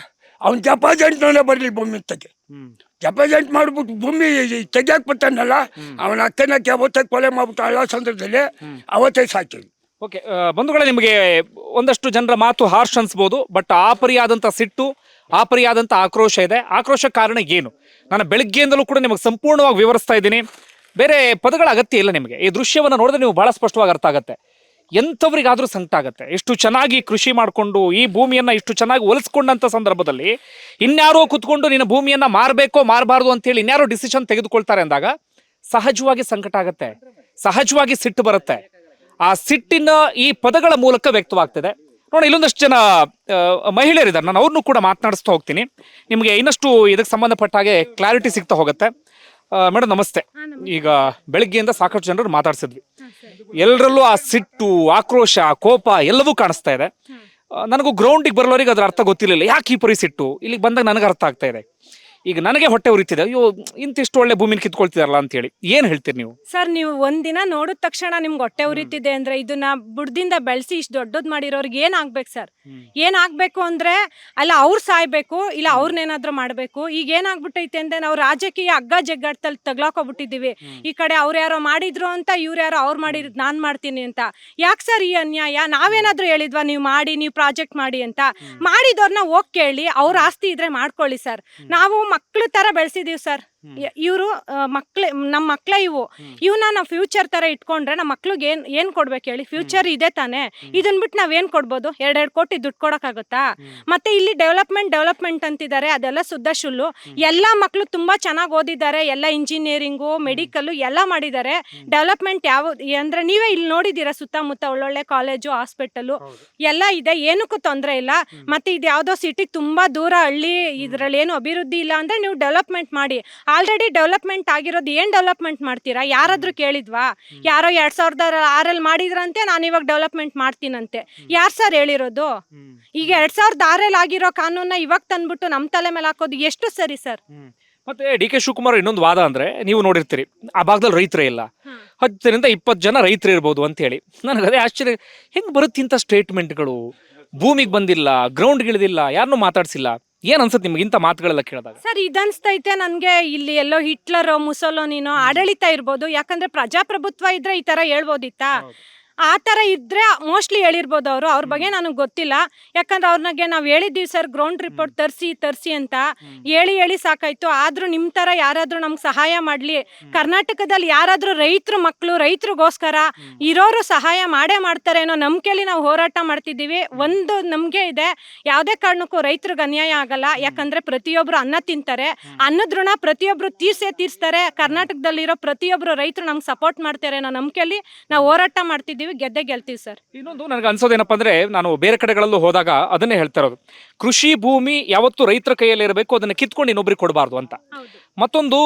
ಅವ್ನ ಡೆಪಾಸಿಟ್ನೇ ಬರ್ಲಿ ಭೂಮಿ ತೆಗೆ, ಡೆಪಾಸಿಟ್ ಮಾಡ್ಬಿಟ್ಟು ಭೂಮಿ ತೆಗಿಯಾಕ್ ಬರ್ತಾನಲ್ಲ, ಅವನ ಅಕ್ಕನಕ್ಕೆ ಅವತ್ತೇ ಕೊಲೆ ಮಾಡ್ಬಿಟ್ಟು ಹಳ್ಳ ಸಂದರ್ಭದಲ್ಲಿ ಅವತ್ತೇ ಸಾಕಿವಿ. ಓಕೆ ಬಂಧುಗಳೇ, ನಿಮಗೆ ಒಂದಷ್ಟು ಜನರ ಮಾತು ಹಾರ್ಷ್ ಅನ್ಸ್ಬೋದು, ಬಟ್ ಆ ಪರಿಯಾದಂಥ ಸಿಟ್ಟು, ಆ ಪರಿಯಾದಂಥ ಆಕ್ರೋಶ ಇದೆ. ಆಕ್ರೋಶ ಕಾರಣ ಏನು? ನಾನು ಬೆಳಗ್ಗೆಯಿಂದಲೂ ಕೂಡ ನಿಮಗೆ ಸಂಪೂರ್ಣವಾಗಿ ವಿವರಿಸ್ತಾ ಇದ್ದೀನಿ. ಬೇರೆ ಪದಗಳ ಅಗತ್ಯ ಇಲ್ಲ ನಿಮಗೆ. ಈ ದೃಶ್ಯವನ್ನು ನೋಡಿದ್ರೆ ನೀವು ಬಹಳ ಸ್ಪಷ್ಟವಾಗಿ ಅರ್ಥ ಆಗುತ್ತೆ. ಎಂಥವ್ರಿಗಾದ್ರೂ ಸಂಕಟ ಆಗುತ್ತೆ. ಎಷ್ಟು ಚೆನ್ನಾಗಿ ಕೃಷಿ ಮಾಡಿಕೊಂಡು ಈ ಭೂಮಿಯನ್ನ ಇಷ್ಟು ಚೆನ್ನಾಗಿ ಒಲಿಸ್ಕೊಂಡಂಥ ಸಂದರ್ಭದಲ್ಲಿ ಇನ್ಯಾರೋ ಕುತ್ಕೊಂಡು ನಿನ್ನ ಭೂಮಿಯನ್ನ ಮಾರಬೇಕೋ ಮಾರಬಾರ್ದು ಅಂತೇಳಿ ಇನ್ಯಾರೋ ಡಿಸಿಷನ್ ತೆಗೆದುಕೊಳ್ತಾರೆ ಅಂದಾಗ ಸಹಜವಾಗಿ ಸಂಕಟ ಆಗುತ್ತೆ, ಸಹಜವಾಗಿ ಸಿಟ್ಟು ಬರುತ್ತೆ. ಆ ಸಿಟ್ಟಿನ ಈ ಪದಗಳ ಮೂಲಕ ವ್ಯಕ್ತವಾಗ್ತದೆ. ನೋಡಿ, ಇಲ್ಲೊಂದಷ್ಟು ಜನ ಮಹಿಳೆಯರಿದ್ದಾರೆ, ನಾನು ಅವ್ರನ್ನೂ ಕೂಡ ಮಾತನಾಡಿಸ್ತಾ ಹೋಗ್ತೀನಿ. ನಿಮಗೆ ಇನ್ನಷ್ಟು ಇದಕ್ಕೆ ಸಂಬಂಧಪಟ್ಟ ಹಾಗೆ ಕ್ಲಾರಿಟಿ ಸಿಗ್ತಾ ಹೋಗುತ್ತೆ. ಮೇಡಮ್ ನಮಸ್ತೆ. ಈಗ ಬೆಳಗ್ಗೆಯಿಂದ ಸಾಕಷ್ಟು ಜನರು ಮಾತಾಡ್ಸಿದ್ವಿ, ಎಲ್ಲರಲ್ಲೂ ಆ ಸಿಟ್ಟು, ಆಕ್ರೋಶ, ಕೋಪ ಎಲ್ಲವೂ ಕಾಣಿಸ್ತಾ ಇದೆ. ನನಗೂ ಗ್ರೌಂಡಿಗೆ ಬರೋರಿಗೆ ಅದ್ರ ಅರ್ಥ ಗೊತ್ತಿರಲಿಲ್ಲ, ಯಾಕೆ ಈ ಪರಿ ಸಿಟ್ಟು. ಇಲ್ಲಿಗೆ ಬಂದಾಗ ನನಗೆ ಅರ್ಥ ಆಗ್ತಾ ಇದೆ. ಈಗ ನನಗೆ ಹೊಟ್ಟೆ ಉರಿತಿದೆ, ಅಯ್ಯೋ ಇಂತಿಷ್ಟು ಒಳ್ಳೆ ಭೂಮಿನ ಕಿತ್ಕೊಳ್ತಿದಾರಲ್ಲ ಅಂತ ಹೇಳಿ. ಏನ್ ಹೇಳ್ತೀರಿ ನೀವು? ಸರ್, ನೀವು ಒಂದಿನ ನೋಡಿದ ತಕ್ಷಣ ನಿಮ್ಗೆ ಹೊಟ್ಟೆ ಉರಿತಿದೆ ಅಂದ್ರೆ, ಇದನ್ನ ಬುಡ್ದಿಂದ ಬೆಳೆಸಿ ಇಷ್ಟು ದೊಡ್ಡದ್ ಮಾಡಿರೋರ್ಗೆ ಏನಾಗ್ಬೇಕು ಸರ್? ಏನಾಗ್ಬೇಕು ಅಂದ್ರೆ, ಅಲ್ಲ ಅವ್ರು ಸಾಯ್ಬೇಕು, ಇಲ್ಲ ಅವ್ರನ್ನೇನಾದ್ರೂ ಮಾಡ್ಬೇಕು. ಈಗ ಏನಾಗ್ಬಿಟ್ಟೈತೆ ಅಂದ್ರೆ, ನಾವು ರಾಜಕೀಯ ಹಗ್ಗ ಜಗ್ಗಾಡ್ತಲ್ಲಿ ತಗ್ಲಾಕೊಬಿಟ್ಟಿದೀವಿ. ಈ ಕಡೆ ಅವ್ರು ಯಾರೋ ಮಾಡಿದ್ರು ಅಂತ, ಇವ್ರು ಯಾರೋ ಅವ್ರು ಮಾಡಿದ್ರು ನಾನ್ ಮಾಡ್ತೀನಿ ಅಂತ. ಯಾಕೆ ಸರ್ ಈ ಅನ್ಯಾಯ? ನಾವೇನಾದ್ರೂ ಹೇಳಿದ್ವಾ ನೀವು ಮಾಡಿ, ನೀವು ಪ್ರಾಜೆಕ್ಟ್ ಮಾಡಿ ಅಂತ? ಮಾಡಿದವ್ರನ್ನ ಹೋಗ್ ಕೇಳಿ, ಅವ್ರ ಆಸ್ತಿ ಇದ್ರೆ ಮಾಡ್ಕೊಳ್ಳಿ ಸರ್. ನಾವು ಮಕ್ಳು ತರ ಬೆಳೆಸಿದೀವಿ ಸರ್. ಇವರು ನಮ್ಮ ಮಕ್ಳ ಇವನ್ನ ನಾವು ಫ್ಯೂಚರ್ ತರ ಇಟ್ಕೊಂಡ್ರೆ ನಮ್ಮ ಮಕ್ಳಿಗೆ ಏನ್ ಕೊಡ್ಬೇಕು ಹೇಳಿ? ಫ್ಯೂಚರ್ ಇದೆ ತಾನೆ. ಇದನ್ ಬಿಟ್ಟು ನಾವೇನ್ ಕೊಡ್ಬೋದು? 2 ಕೋಟಿ ದುಡ್ಡು ಕೊಡಕ್ಕಾಗುತ್ತಾ? ಮತ್ತೆ ಇಲ್ಲಿ ಡೆವಲಪ್ಮೆಂಟ್ ಅಂತಿದ್ದಾರೆ, ಅದೆಲ್ಲ ಶುದ್ಧ ಸುಳ್ಳು. ಎಲ್ಲಾ ಮಕ್ಳು ತುಂಬಾ ಚೆನ್ನಾಗಿ ಓದಿದ್ದಾರೆ, ಎಲ್ಲ ಇಂಜಿನಿಯರಿಂಗು, ಮೆಡಿಕಲ್ ಎಲ್ಲ ಮಾಡಿದ್ದಾರೆ. ಡೆವಲಪ್ಮೆಂಟ್ ಯಾವ ಅಂದ್ರೆ, ನೀವೇ ಇಲ್ಲಿ ನೋಡಿದೀರಾ, ಸುತ್ತಮುತ್ತ ಒಳ್ಳೊಳ್ಳೆ ಕಾಲೇಜು, ಹಾಸ್ಪಿಟಲ್ ಎಲ್ಲ ಇದೆ, ಏನಕ್ಕೂ ತೊಂದರೆ ಇಲ್ಲ. ಮತ್ತೆ ಇದು ಯಾವ್ದೋ ಸಿಟಿಗೆ ತುಂಬಾ ದೂರ ಹಳ್ಳಿ, ಇದ್ರಲ್ಲಿ ಏನು ಅಭಿವೃದ್ಧಿ ಇಲ್ಲ ಅಂದ್ರೆ ನೀವು ಡೆವಲಪ್ಮೆಂಟ್ ಮಾಡಿ. ಆಲ್ರೆಡಿ ಡೆವಲಪ್ಮೆಂಟ್ ಆಗಿರೋದು ಏನ್ ಡೆವಲಪ್ಮೆಂಟ್ ಮಾಡ್ತೀರಾ? ಯಾರಾದ್ರೂ ಕೇಳಿದ್ವಾ? ಯಾರೋ 2006 ಮಾಡಿದ್ರಂತೆ, ನಾನು ಇವಾಗ ಡೆವಲಪ್ಮೆಂಟ್ ಮಾಡ್ತೀನಂತೆ. ಯಾರ್ ಸರ್ ಹೇಳಿರೋದು? ಈಗ 2006 ಆಗಿರೋ ಕಾನೂನ ಇವಾಗ ತಂದ್ಬಿಟ್ಟು ನಮ್ ತಲೆ ಮೇಲೆ ಹಾಕೋದು ಎಷ್ಟು ಸರಿ ಸರ್? ಮತ್ತೆ ಡಿ ಕೆ ಶಿವಕುಮಾರ್ ಇನ್ನೊಂದು ವಾದ ಅಂದ್ರೆ, ನೀವು ನೋಡಿರ್ತೀರಿ ಆ ಭಾಗದಲ್ಲಿ ರೈತರೇ ಇಲ್ಲ, 10ರಿಂದ 20 ಜನ ರೈತರು ಇರ್ಬೋದು ಅಂತ ಹೇಳಿ. ನನಗೆ ಅದೇ ಆಶ್ಚರ್ಯ, ಹೆಂಗ್ ಬರುತ್ತೆ ಇಂಥ ಸ್ಟೇಟ್ಮೆಂಟ್ಗಳು? ಭೂಮಿಗೆ ಬಂದಿಲ್ಲ, ಗ್ರೌಂಡ್ ಇಳಿದಿಲ್ಲ, ಯಾರನ್ನೂ ಮಾತಾಡ್ಸಿಲ್ಲ. ಏನ್ ಅನ್ಸುತ್ತೆ ನಿಮ್ಗೆ ಇಂಥ ಮಾತುಗಳೆಲ್ಲ ಕೇಳಿದಾಗ? ಸರ್ ಇದನ್ಸ್ತೈತೆ ನನ್ಗೆ, ಇಲ್ಲಿ ಎಲ್ಲೋ ಹಿಟ್ಲರೋ ಮುಸೋಲೋನಿನೋ ಆಡಳಿತ ಇರ್ಬೋದು. ಯಾಕಂದ್ರೆ ಪ್ರಜಾಪ್ರಭುತ್ವ ಇದ್ರೆ ಈ ತರ ಹೇಳ್ಬೋದಿತ್ತಾ? ಆ ತರ ಇದ್ರೆ ಮೋಸ್ಟ್ಲಿ ಹೇಳಿರ್ಬೋದು ಅವರು. ಅವ್ರ ಬಗ್ಗೆ ನನಗೆ ಗೊತ್ತಿಲ್ಲ. ಯಾಕಂದ್ರೆ ಅವ್ರನಾಗೆ ನಾವು ಹೇಳಿದ್ದೀವಿ ಸರ್, ಗ್ರೌಂಡ್ ರಿಪೋರ್ಟ್ ತರಿಸಿ ಅಂತ ಹೇಳಿ ಸಾಕಾಯ್ತು. ಆದ್ರೂ ನಿಮ್ ತರ ಯಾರಾದ್ರೂ ನಮ್ಗೆ ಸಹಾಯ ಮಾಡ್ಲಿ, ಕರ್ನಾಟಕದಲ್ಲಿ ಯಾರಾದ್ರೂ ರೈತರ ಮಕ್ಕಳು ರೈತರಿಗೋಸ್ಕರ ಇರೋರು ಸಹಾಯ ಮಾಡೇ ಮಾಡ್ತಾರೆ ಅನ್ನೋ ನಂಬಿಕೆಯಲ್ಲಿ ನಾವು ಹೋರಾಟ ಮಾಡ್ತಿದ್ದೀವಿ. ಒಂದು ನಂಬಿಕೆ ಇದೆ, ಯಾವುದೇ ಕಾರಣಕ್ಕೂ ರೈತರಿಗೆ ಅನ್ಯಾಯ ಆಗಲ್ಲ. ಯಾಕಂದ್ರೆ ಪ್ರತಿಯೊಬ್ರು ಅನ್ನ ತಿಂತಾರೆ, ಅನ್ನದ ಋಣ ಪ್ರತಿಯೊಬ್ರು ತೀರ್ಸ್ತಾರೆ. ಕರ್ನಾಟಕದಲ್ಲಿರೋ ಪ್ರತಿಯೊಬ್ರು ರೈತರು ನಮ್ಗೆ ಸಪೋರ್ಟ್ ಮಾಡ್ತಾರೆ ಅನ್ನೋ ನಂಬಿಕೆಯಲ್ಲಿ ನಾವು ಹೋರಾಟ ಮಾಡ್ತಿದ್ದೀವಿ. ಗೆದ್ದೆ ಗೆಲ್ತೀವಿ ಸರ್. ಇನ್ನೊಂದು ನನಗೆ ಅನ್ಸೋದೇನಪ್ಪ ಅಂದ್ರೆ, ನಾನು ಬೇರೆ ಕಡೆಗಳಲ್ಲೂ ಹೋದಾಗ ಅದನ್ನೇ ಹೇಳ್ತಾ ಇರೋದು, ಕೃಷಿ ಭೂಮಿ ಯಾವತ್ತೂ ರೈತರ ಕೈಯಲ್ಲಿ ಇರಬೇಕು, ಅದನ್ನ ಕಿತ್ಕೊಂಡು ಇನ್ನೊಬ್ರಿಗೆ ಕೊಡಬಾರ್ದು ಅಂತ. ಮತ್ತೊಂದು,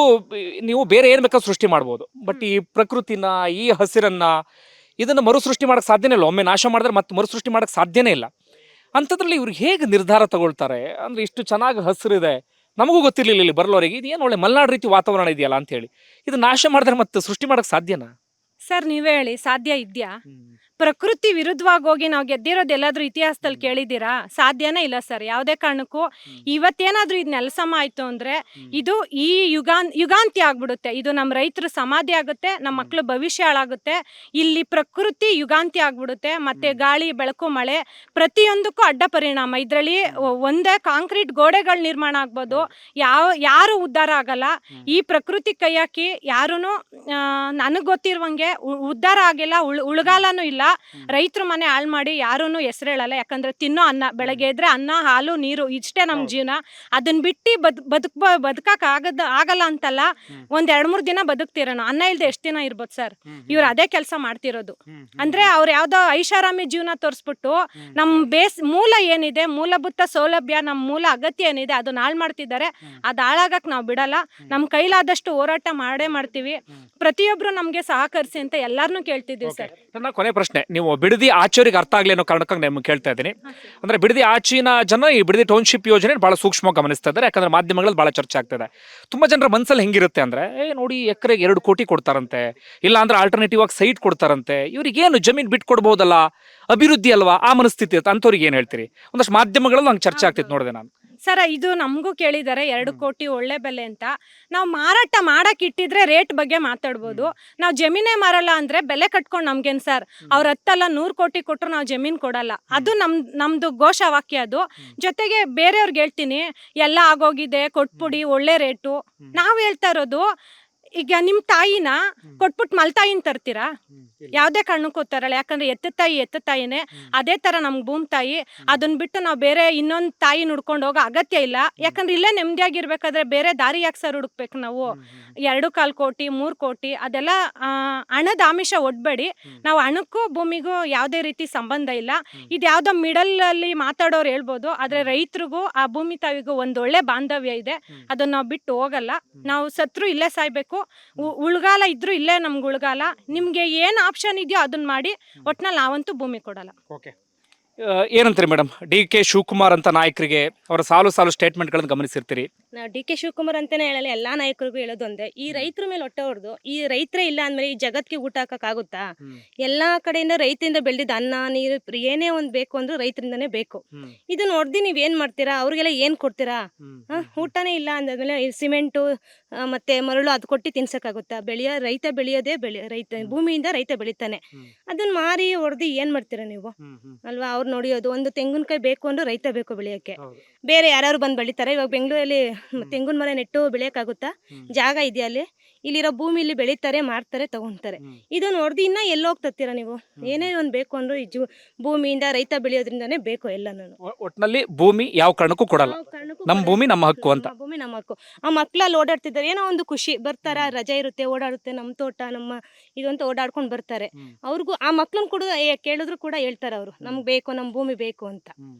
ನೀವು ಬೇರೆ ಏನ್ ಬೇಕಾದ್ರೂ ಸೃಷ್ಟಿ ಮಾಡ್ಬೋದು, ಬಟ್ ಈ ಪ್ರಕೃತಿನ, ಈ ಹಸಿರನ್ನ, ಇದನ್ನ ಮರುಸೃಷ್ಟಿ ಮಾಡಕ್ ಸಾಧ್ಯನೇ ಇಲ್ಲ. ಒಮ್ಮೆ ನಾಶ ಮಾಡಿದ್ರೆ ಮತ್ತೆ ಮರುಸೃಷ್ಟಿ ಮಾಡಕ್ ಸಾಧ್ಯನೇ ಇಲ್ಲ. ಅಂಥದ್ರಲ್ಲಿ ಇವ್ರಿಗೆ ಹೇಗೆ ನಿರ್ಧಾರ ತಗೊಳ್ತಾರೆ ಅಂದ್ರೆ, ಇಷ್ಟು ಚೆನ್ನಾಗಿ ಹಸಿರಿದೆ, ನಮಗೂ ಗೊತ್ತಿರ್ಲಿಲ್ಲ ಇಲ್ಲಿ ಬರಲೋರಿಗೆ, ಇದು ಏನು ಒಳ್ಳೆ ಮಲೆನಾಡು ರೀತಿ ವಾತಾವರಣ ಇದೆಯಲ್ಲ ಅಂತ ಹೇಳಿ, ಇದು ನಾಶ ಮಾಡಿದ್ರೆ ಮತ್ತೆ ಸೃಷ್ಟಿ ಮಾಡಕ್ ಸಾಧ್ಯನಾ? ಸರ್ ನೀವೇ ಹೇಳಿ, ಸಾಧ್ಯ ಇದೆಯಾ? ಪ್ರಕೃತಿ ವಿರುದ್ಧವಾಗಿ ಹೋಗಿ ನಾವು ಗೆದ್ದಿರೋದು ಎಲ್ಲಾದ್ರೂ ಇತಿಹಾಸದಲ್ಲಿ ಕೇಳಿದ್ದೀರಾ? ಸಾಧ್ಯನೇ ಇಲ್ಲ ಸರ್, ಯಾವುದೇ ಕಾರಣಕ್ಕೂ. ಇವತ್ತೇನಾದ್ರೂ ಇದು ನೆಲಸಮ ಆಯ್ತು ಅಂದ್ರೆ ಇದು ಈ ಯುಗಾಂತಿ ಆಗ್ಬಿಡುತ್ತೆ. ಇದು ನಮ್ಮ ರೈತರ ಸಮಾಧಿ ಆಗುತ್ತೆ, ನಮ್ಮ ಮಕ್ಳು ಭವಿಷ್ಯ ಹಾಳಾಗುತ್ತೆ. ಇಲ್ಲಿ ಪ್ರಕೃತಿ ಯುಗಾಂತಿ ಆಗ್ಬಿಡುತ್ತೆ. ಮತ್ತೆ ಗಾಳಿ, ಬೆಳಕು, ಮಳೆ ಪ್ರತಿಯೊಂದಕ್ಕೂ ಅಡ್ಡ ಪರಿಣಾಮ. ಇದರಲ್ಲಿ ಒಂದೇ ಕಾಂಕ್ರೀಟ್ ಗೋಡೆಗಳು ನಿರ್ಮಾಣ ಆಗ್ಬೋದು, ಯಾರು ಉದ್ಧಾರ ಆಗಲ್ಲ. ಈ ಪ್ರಕೃತಿ ಕೈ ಹಾಕಿ ಯಾರೂ ನನಗೆ ಗೊತ್ತಿರುವಂಗೆ ಉದ್ಧಾರ ಆಗಿಲ್ಲ, ಉಳ್ಗಾಲನೂ ಇಲ್ಲ. ರೈತರ ಮನೆ ಹಾಳು ಮಾಡಿ ಯಾರೂನು ಹೆಸರು ಹೇಳಲ್ಲ. ಯಾಕಂದ್ರೆ ತಿನ್ನೋ ಅನ್ನ, ಬೆಳಗ್ಗೆ ಎದ್ರೆ ಅನ್ನ, ಹಾಲು, ನೀರು ಇಷ್ಟೇ ನಮ್ ಜೀವನ. ಅದನ್ನ ಬಿಟ್ಟು ಬದುಕಕ್ ಆಗಲ್ಲ ಅಂತಲ್ಲ, ಒಂದ್ 2-3 ದಿನ ಬದುಕ್ತಿರೋಣ. ಅನ್ನ ಇಲ್ದೆ ಎಷ್ಟ್ ದಿನ ಇರ್ಬೋದು ಸರ್? ಇವ್ರು ಅದೇ ಕೆಲಸ ಮಾಡ್ತಿರೋದು. ಅಂದ್ರೆ ಅವ್ರು ಯಾವ್ದೋ ಐಷಾರಾಮಿ ಜೀವನ ತೋರಿಸ್ಬಿಟ್ಟು ನಮ್ ಮೂಲ ಏನಿದೆ, ಮೂಲಭೂತ ಸೌಲಭ್ಯ, ನಮ್ ಮೂಲ ಅಗತ್ಯ ಏನಿದೆ ಅದನ್ನ ಹಾಳು ಮಾಡ್ತಿದ್ದಾರೆ. ಅದ್ ಹಾಳಾಗಕ್ ನಾವ್ ಬಿಡಲ್ಲ. ನಮ್ ಕೈಲಾದಷ್ಟು ಹೋರಾಟ ಮಾಡೇ ಮಾಡ್ತೀವಿ. ಪ್ರತಿಯೊಬ್ರು ನಮ್ಗೆ ಸಹಕರಿಸಿ ಅಂತ ಎಲ್ಲಾರ್ನು ಕೇಳ್ತಿದ್ದೀವಿ ಸರ್. ನನ್ನ ಕೊನೆ ಪ್ರಶ್ನೆ, ನೀವು ಬಿಡದಿ ಆಚೆಯವರಿಗೆ ಅರ್ಥ ಆಗ್ಲಿ ಅನ್ನೋ ಕಾರಣಕ್ಕಾಗಿ ನಿಮ್ಗೆ ಕೇಳ್ತಾ ಇದ್ದೀನಿ. ಅಂದ್ರೆ ಬಿಡದಿ ಆಚಿನ ಜನ ಈ ಬಿಡದಿ ಟೌನ್ಶಿಪ್ ಯೋಜನೆ ಬಹಳ ಸೂಕ್ಷ್ಮವಾಗಿ ಗಮನಿಸ್ತಾ ಇದ್ದಾರೆ. ಯಾಕಂದ್ರೆ ಮಾಧ್ಯಮಗಳಲ್ಲಿ ಬಹಳ ಚರ್ಚೆ ಆಗ್ತಿದೆ. ತುಂಬಾ ಜನರ ಮನಸ್ಸಲ್ಲಿ ಹೆಂಗಿರುತ್ತೆ ಅಂದ್ರೆ, ನೋಡಿ ಎಕರೆಗೆ 2 ಕೋಟಿ ಕೊಡ್ತಾರಂತೆ, ಇಲ್ಲ ಅಂದ್ರೆ ಆಲ್ಟರ್ನೇಟಿವ್ ಆಗಿ ಸೈಟ್ ಕೊಡ್ತಾರಂತೆ, ಇವ್ರಿಗೇನು ಜಮೀನ್ ಬಿಟ್ಟು ಕೊಡ್ಬೋದಲ್ಲ, ಅಭಿವೃದ್ಧಿ ಅಲ್ವಾ, ಆ ಮನಸ್ಥಿತಿ ಅಂತವ್ರಿಗೆ ಏನ್ ಹೇಳ್ತೀರಿ? ಒಂದಷ್ಟು ಮಾಧ್ಯಮಗಳಲ್ಲಿ ನಂಗೆ ಚರ್ಚೆ ಆಗ್ತಿತ್ತು, ನೋಡಿದೆ ನಾನು. ಸರ ಇದು ನಮಗೂ ಕೇಳಿದ್ದಾರೆ 2 ಕೋಟಿ ಒಳ್ಳೆ ಬೆಲೆ ಅಂತ. ನಾವು ಮಾರಾಟ ಮಾಡಕ್ ಇಟ್ಟಿದ್ರೆ ರೇಟ್ ಬಗ್ಗೆ ಮಾತಾಡ್ಬೋದು. ನಾವು ಜಮೀನೇ ಮಾರಲ್ಲ ಅಂದ್ರೆ ಬೆಲೆ ಕಟ್ಕೊಂಡು ನಮ್ಗೇನ್ ಸರ್? ಅವ್ರ 100 ಕೋಟಿ ಕೊಟ್ಟರು ನಾವು ಜಮೀನ್ ಕೊಡಲ್ಲ. ಅದು ನಮ್ದು ಘೋಷವಾಕ್ಯ ಅದು. ಜೊತೆಗೆ ಬೇರೆಯವ್ರಿಗೆ ಹೇಳ್ತೀನಿ, ಎಲ್ಲ ಆಗೋಗಿದೆ, ಕೊಟ್ಬಿಡಿ, ಒಳ್ಳೆ ರೇಟು. ನಾವ್ ಹೇಳ್ತಾ ಇರೋದು, ಈಗ ನಿಮ್ ತಾಯಿನ ಕೊಟ್ಬಿಟ್ಟು ಮಲ್ತಾಯಿನ ತರ್ತೀರಾ? ಯಾವ್ದೇ ಕಾರಣಕ್ಕೂ ತರಲ್ಲ. ಯಾಕಂದ್ರೆ ಎತ್ತ ತಾಯಿನೇ. ಅದೇ ತರ ನಮ್ಗೆ ಭೂಮಿ ತಾಯಿ. ಅದನ್ನ ಬಿಟ್ಟು ನಾವು ಬೇರೆ ಇನ್ನೊಂದು ತಾಯಿ ಹುಡ್ಕೊಂಡು ಹೋಗೋ ಅಗತ್ಯ ಇಲ್ಲ. ಯಾಕಂದ್ರೆ ಇಲ್ಲೇ ನೆಮ್ಮದಿಯಾಗಿರ್ಬೇಕಾದ್ರೆ ಬೇರೆ ದಾರಿ ಯಾಕೆ ಸರ್ ಹುಡುಕ್ಬೇಕು ನಾವು? 2.25 ಕೋಟಿ 3 ಕೋಟಿ ಅದೆಲ್ಲ ಹಣದ ಆಮಿಷ ಒಡ್ಬೇಡಿ. ನಾವು ಹಣಕ್ಕೂ ಭೂಮಿಗೂ ಯಾವುದೇ ರೀತಿ ಸಂಬಂಧ ಇಲ್ಲ. ಇದ್ಯಾವುದೋ ಮಿಡಲ್ ಅಲ್ಲಿ ಮಾತಾಡೋರು ಹೇಳ್ಬೋದು, ಆದ್ರೆ ರೈತರಿಗೂ ಆ ಭೂಮಿ ತಾಯಿಗೂ ಒಂದು ಒಳ್ಳೆ ಬಾಂಧವ್ಯ ಇದೆ. ಅದನ್ನ ನಾವು ಬಿಟ್ಟು ಹೋಗಲ್ಲ. ನಾವು ಸತ್ರು ಇಲ್ಲೇ ಸಾಯ್ಬೇಕು, ಉಳ್ಗಾಲ ಇದ್ರು ಇಲ್ಲೇ ನಮ್ಗೆ ಉಳ್ಗಾಲ. ನಿಮ್ಗೆ ಏನ್ ಆಪ್ಷನ್ ಇದೆಯೋ ಅದನ್ನ ಮಾಡಿ, ಒಟ್ನಲ್ಲಿ ನಾವಂತೂ ಭೂಮಿ ಕೊಡಲ್ಲ. ಏನಂತೀರಿ ಮೇಡಮ್, ಡಿ ಕೆ ಶಿವಕುಮಾರ್ ಅಂತ ನಾಯಕರಿಗೆ ಅವರ ಸಾಲು ಸ್ಟೇಟ್ಮೆಂಟ್ಗಳನ್ನು ಗಮನಿಸಿರ್ತೀರಿ. ನಾವು ಡಿ ಕೆ ಶಿವಕುಮಾರ್ ಅಂತಾನೆ ಹೇಳಲ್ಲ, ಎಲ್ಲಾ ನಾಯಕರಿಗೂ ಹೇಳೋದು ಒಂದೇ, ಈ ರೈತರ ಮೇಲೆ ಹೊಟ್ಟೆ ಹೊಡೆದು ಈ ರೈತರೇ ಇಲ್ಲ ಅಂದ್ಮೇಲೆ ಈ ಜಗತ್ಗೆ ಊಟ ಹಾಕಕ್ಕಾಗುತ್ತಾ? ಎಲ್ಲಾ ಕಡೆಯಿಂದ ರೈತರಿಂದ ಬೆಳೆದಿದ್ದ ಅನ್ನ, ನೀರು, ಏನೇ ಒಂದ್ ಬೇಕು ಅಂದ್ರೂ ರೈತರಿಂದಾನೇ ಬೇಕು. ಇದನ್ನ ಹೊಡೆದು ನೀವ್ ಏನ್ ಮಾಡ್ತೀರಾ? ಅವ್ರಿಗೆಲ್ಲ ಏನ್ ಕೊಡ್ತೀರಾ? ಊಟನೇ ಇಲ್ಲ ಅಂದಾದ್ಮೇಲೆ ಸಿಮೆಂಟು ಮತ್ತೆ ಮರಳು ಅದು ಕೊಟ್ಟು ತಿನ್ಸಕ್ಕಾಗುತ್ತಾ? ರೈತ ಬೆಳೆಯೋದೇ ರೈತ ಭೂಮಿಯಿಂದ ರೈತ ಬೆಳಿತಾನೆ. ಅದನ್ನ ಮಾರಿ ಹೊಡೆದು ಏನ್ ಮಾಡ್ತೀರಾ ನೀವು? ಅಲ್ವಾ? ಅವ್ರು ನೋಡಿಯೋದು ಒಂದು ತೆಂಗಿನಕಾಯಿ ಬೇಕು ಅಂದ್ರೆ ರೈತ ಬೇಕು ಬೆಳೆಯಕ್ಕೆ. ಬೇರೆ ಯಾರು ಬಂದು ಬೆಳಿತಾರೆ? ಇವಾಗ ಬೆಂಗಳೂರಲ್ಲಿ ತೆಂಗಿನ ಮರ ನೆಟ್ಟು ಬೆಳೆಯಕ್ಕಾಗುತ್ತಾ? ಜಾಗ ಇದೆಯಾ ಅಲ್ಲಿ? ಇಲ್ಲಿರೋ ಭೂಮಿಲಿ ಬೆಳಿತಾರೆ, ಮಾರ್ತಾರೆ, ತಗೊಂತಾರೆ. ಇದು ನೋಡ್ದು ಇನ್ನ ಎಲ್ಲೋಗ್ತೀರಾ ನೀವು? ಏನೇ ಒಂದ್ ಬೇಕು ಅಂದ್ರೆ ಈ ಭೂಮಿಯಿಂದ ರೈತ ಬೆಳೆಯೋದ್ರಿಂದಾನೇ ಬೇಕು ಎಲ್ಲಾನು. ಒಟ್ನಲ್ಲಿ ಭೂಮಿ ಯಾವ ಕಾರಣಕ್ಕೂ ಕೊಡಲ್ಲ, ನಮ್ಮ ಭೂಮಿ ನಮ್ಮ ಹಕ್ಕು ಅಂತ. ಭೂಮಿ ನಮ್ಮ ಹಕ್ಕು. ಆ ಮಕ್ಳಲ್ಲಿ ಓಡಾಡ್ತಿದ್ದಾರೆ, ಏನೋ ಒಂದು ಖುಷಿ, ಬರ್ತಾರ, ರಜೆ ಇರುತ್ತೆ, ಓಡಾಡುತ್ತೆ, ನಮ್ಮ ತೋಟ ನಮ್ಮ ಇದು ಅಂತ ಓಡಾಡ್ಕೊಂಡು ಬರ್ತಾರೆ. ಅವ್ರಿಗೂ ಆ ಮಕ್ಳನ್ನ ಕೂಡ ಕೇಳಿದ್ರು ಕೂಡ ಹೇಳ್ತಾರೆ ಅವರು, ನಮ್ಗೆ ಬೇಕು, ನಮ್ಮ ಭೂಮಿ ಬೇಕು ಅಂತ.